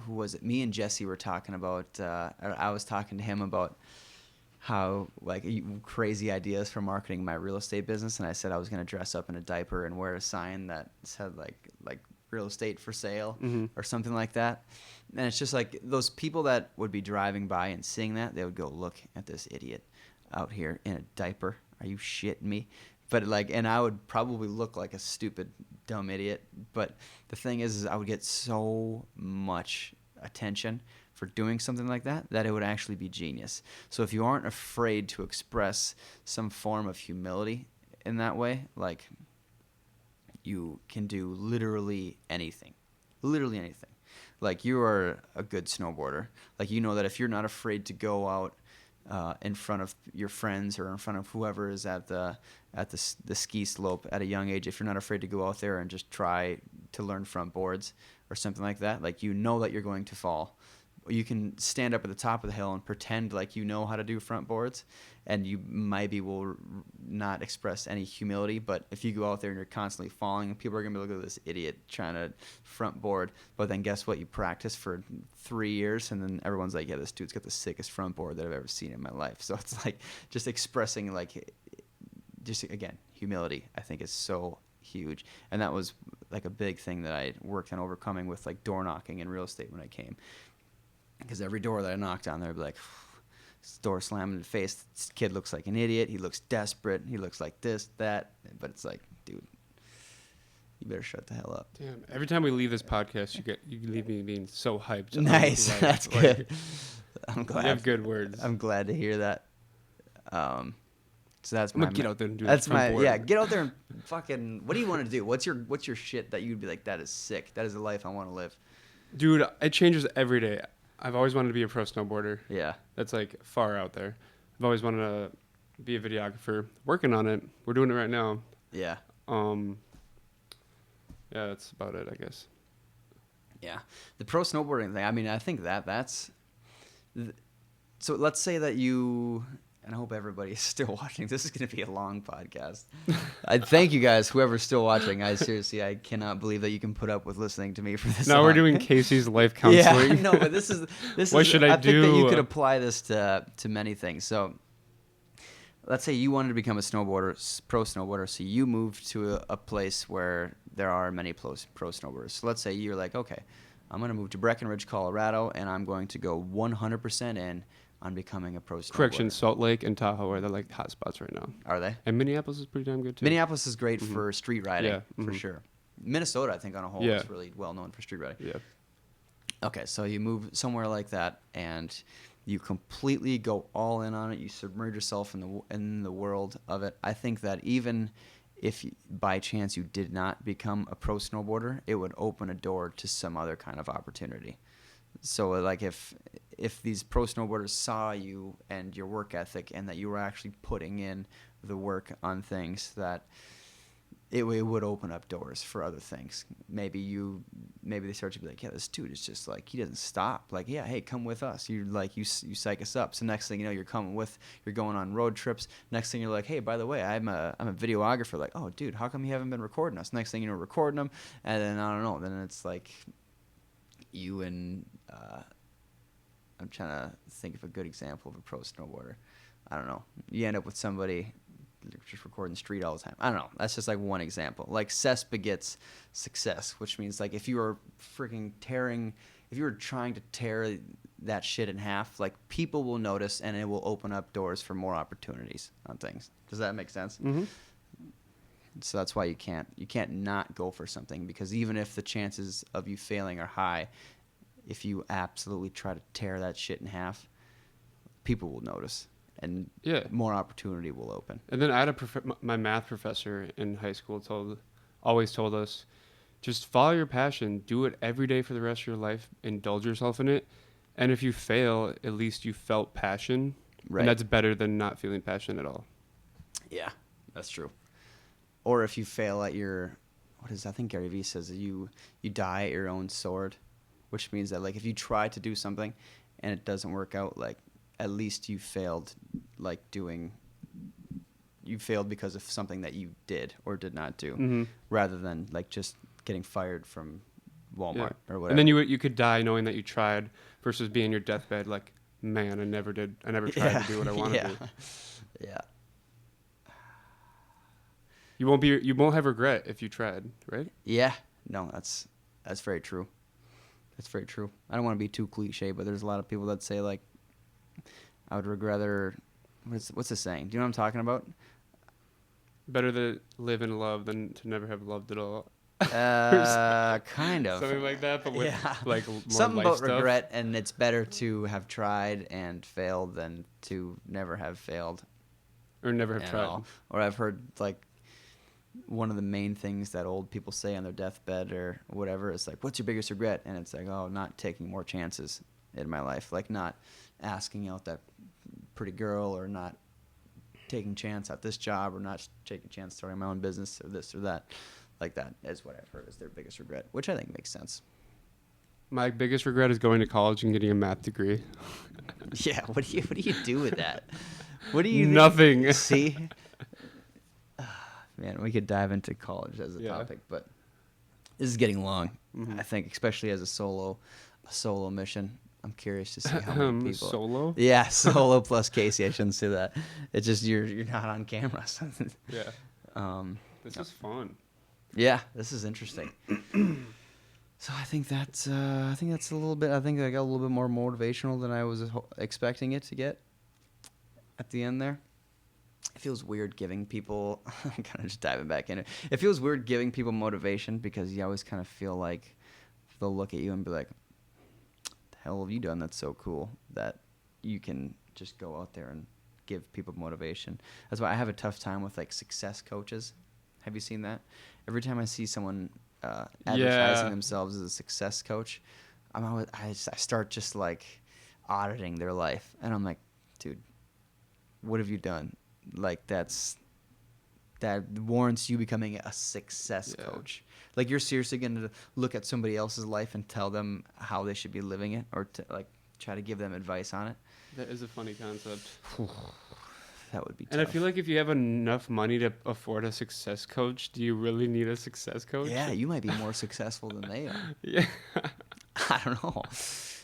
was it? Me and Jesse were talking about, I was talking to him about how, like, crazy ideas for marketing my real estate business. And I said I was going to dress up in a diaper and wear a sign that said like real estate for sale, or something like that. And it's just like those people that would be driving by and seeing that, they would go, "Look at this idiot out here in a diaper. Are you shitting me?" But like, and I would probably look like a stupid, dumb idiot. But the thing is I would get so much attention for doing something like that it would actually be genius. So if you aren't afraid to express some form of humility in that way, like, you can do literally anything. Literally anything. Like, you are a good snowboarder. Like, you know that if you're not afraid to go out in front of your friends or in front of whoever is at the ski slope at a young age, if you're not afraid to go out there and just try to learn front boards or something like that, like, you know that you're going to fall. You can stand up at the top of the hill and pretend like you know how to do front boards, and you maybe will not express any humility. But if you go out there and you're constantly falling, people are going to be looking at this idiot trying to front board. But then guess what? You practice for 3 years, and then everyone's like, "Yeah, this dude's got the sickest front board that I've ever seen in my life." So it's like just expressing, like, just, again, humility, I think, is so huge. And that was like a big thing that I worked on overcoming with like door knocking in real estate when I came. Because every door that I knocked on, they'd be like, "This door slammed in the face. This kid looks like an idiot. He looks desperate. He looks like this, that." But it's like, dude, you better shut the hell up. Damn. Every time we leave this podcast, you leave me being so hyped. Nice. Like, That's good. I'm glad. You have good words. I'm glad to hear that. So that's I'm my gonna get out there and do that's this front my board. yeah. Get out there and fucking. What do you want to do? What's your shit that you'd be like, "That is sick. That is the life I want to live." Dude, it changes every day. I've always wanted to be a pro snowboarder. Yeah. That's like far out there. I've always wanted to be a videographer. Working on it. We're doing it right now. Yeah. Yeah, that's about it, I guess. Yeah. The pro snowboarding thing, I mean, I think that's... So let's say that you... And I hope everybody's still watching. This is going to be a long podcast. I thank you guys, whoever's still watching. I cannot believe that you can put up with listening to me for this Now long. we're doing Casey's life counseling. Yeah, no, but this is... What should I think that you do? could apply this to many things. So let's say you wanted to become a pro snowboarder, so you moved to a place where there are many pro snowboarders. So let's say you're like, okay, I'm going to move to Breckenridge, Colorado, and I'm going to go 100% in on becoming a pro snowboarder. Correction, Salt Lake and Tahoe are the like hot spots right now. Are they? And Minneapolis is pretty damn good too. Minneapolis is great for street riding, Yeah, for sure. Minnesota, I think, on a whole, Yeah. is really well known for street riding. Yeah. Okay, so you move somewhere like that, and you completely go all in on it. You submerge yourself in the world of it. I think that even if by chance you did not become a pro snowboarder, it would open a door to some other kind of opportunity. So like if these pro snowboarders saw you and your work ethic and that you were actually putting in the work on things, that it would open up doors for other things. Maybe they start to be like, yeah, this dude is just like, he doesn't stop. Like, yeah, hey, come with us. You like you psych us up. So next thing you know, you're going on road trips. Next thing you're like, hey, by the way, I'm a videographer. Like, oh, dude, how come you haven't been recording us? Next thing you know, recording them, and then I don't know. Then it's like you and I'm trying to think of a good example of a pro snowboarder. I don't know. You end up with somebody just recording street all the time. I don't know. That's just like one example. Like success begets success, which means like if you were trying to tear that shit in half, like people will notice and it will open up doors for more opportunities on things. Does that make sense? Mm-hmm. So that's why you can't not go for something, because even if the chances of you failing are high, if you absolutely try to tear that shit in half, people will notice. And more opportunity will open. And then I had my math professor in high school always told us, just follow your passion, do it every day for the rest of your life, indulge yourself in it, and if you fail, at least you felt passion, right? And that's better than not feeling passion at all. Yeah, that's true. Or if you fail at I think Gary Vee says that you die at your own sword, which means that like if you try to do something and it doesn't work out, like at least you failed because of something that you did or did not do, mm-hmm. rather than like just getting fired from Walmart or whatever. And then you could die knowing that you tried, versus being in your deathbed like, man, I never tried to do what I wanted to. Yeah. You won't have regret if you tried, right? Yeah. No, that's very true. That's very true. I don't want to be too cliche, but there's a lot of people that say like, I would rather. What's the saying? Do you know what I'm talking about? Better to live in love than to never have loved at all. Kind of. Something like that, but with like more something life about stuff. regret, and it's better to have tried and failed than to never have failed. Or never have tried. All. Or I've heard like one of the main things that old people say on their deathbed or whatever is like, what's your biggest regret? And it's like, oh, not taking more chances in my life. Like not asking out that pretty girl, or not taking chance at this job, or not taking chance starting my own business, or this or that. Like that is what I've heard is their biggest regret, which I think makes sense. My biggest regret is going to college and getting a math degree. Yeah, what do you do with that? What do you Nothing. See? Man, we could dive into college as a topic, but this is getting long. Mm-hmm. I think, especially as a solo mission. I'm curious to see how many people. Solo? Yeah, solo plus Casey. I shouldn't say that. It's just you're not on camera. Yeah. This is fun. Yeah, this is interesting. So I think that's a little bit. I think I got a little bit more motivational than I was expecting it to get. At the end there, it feels weird giving people. I'm kind of just diving back in it. It feels weird giving people motivation, because you always kind of feel like they'll look at you and be like, hell have you done that's so cool that you can just go out there and give people motivation. That's why I have a tough time with like success coaches. Have you seen that? Every time I see someone advertising themselves as a success coach, I start just like auditing their life, and I'm like, dude, what have you done? Like that warrants you becoming a success coach. Like you're seriously going to look at somebody else's life and tell them how they should be living it, or to like try to give them advice on it? That is a funny concept. That would be tough. And I feel like if you have enough money to afford a success coach, do you really need a success coach? Yeah, you might be more successful than they are. Yeah. I don't know.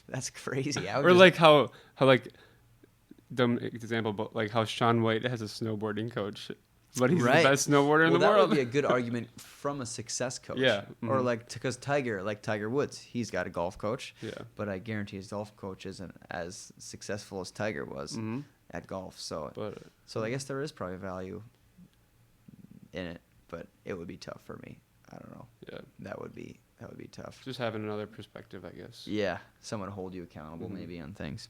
That's crazy. Or like how like dumb example, but like how Shaun White has a snowboarding coach, but he's the best snowboarder in the world. That would be a good argument from a success coach. Yeah. Mm-hmm. Or like, because Tiger Woods, he's got a golf coach. Yeah. But I guarantee his golf coach isn't as successful as Tiger was at golf. So I guess there is probably value in it, but it would be tough for me. I don't know. Yeah. That would be tough. Just having another perspective, I guess. Yeah. Someone hold you accountable maybe on things.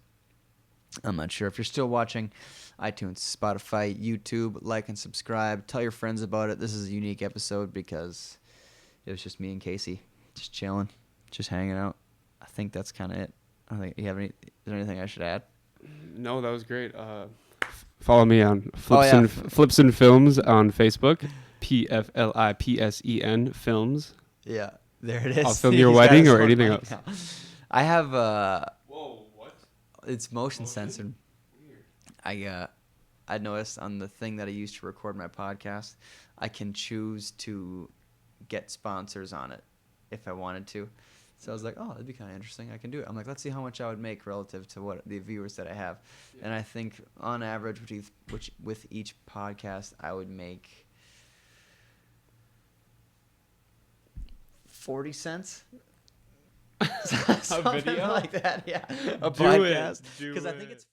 I'm not sure. If you're still watching, iTunes, Spotify, YouTube, like and subscribe. Tell your friends about it. This is a unique episode because it was just me and Casey, just chilling, just hanging out. I think that's kind of it. I don't think you have any. Is there anything I should add? No, that was great. Follow me on yeah. Flipson Films on Facebook. PFLIPSEN Films. Yeah, there it is. I'll film your He's got wedding his or own anything mic else. now. I have Whoa, what? it's motion censored. I noticed on the thing that I use to record my podcast, I can choose to get sponsors on it if I wanted to. So I was like, oh, that'd be kind of interesting. I can do it. I'm like, let's see how much I would make relative to what the viewers that I have. Yeah. And I think on average, with each podcast, I would make 40 cents. Something video? like that, yeah. A Do podcast. it. Because I think it's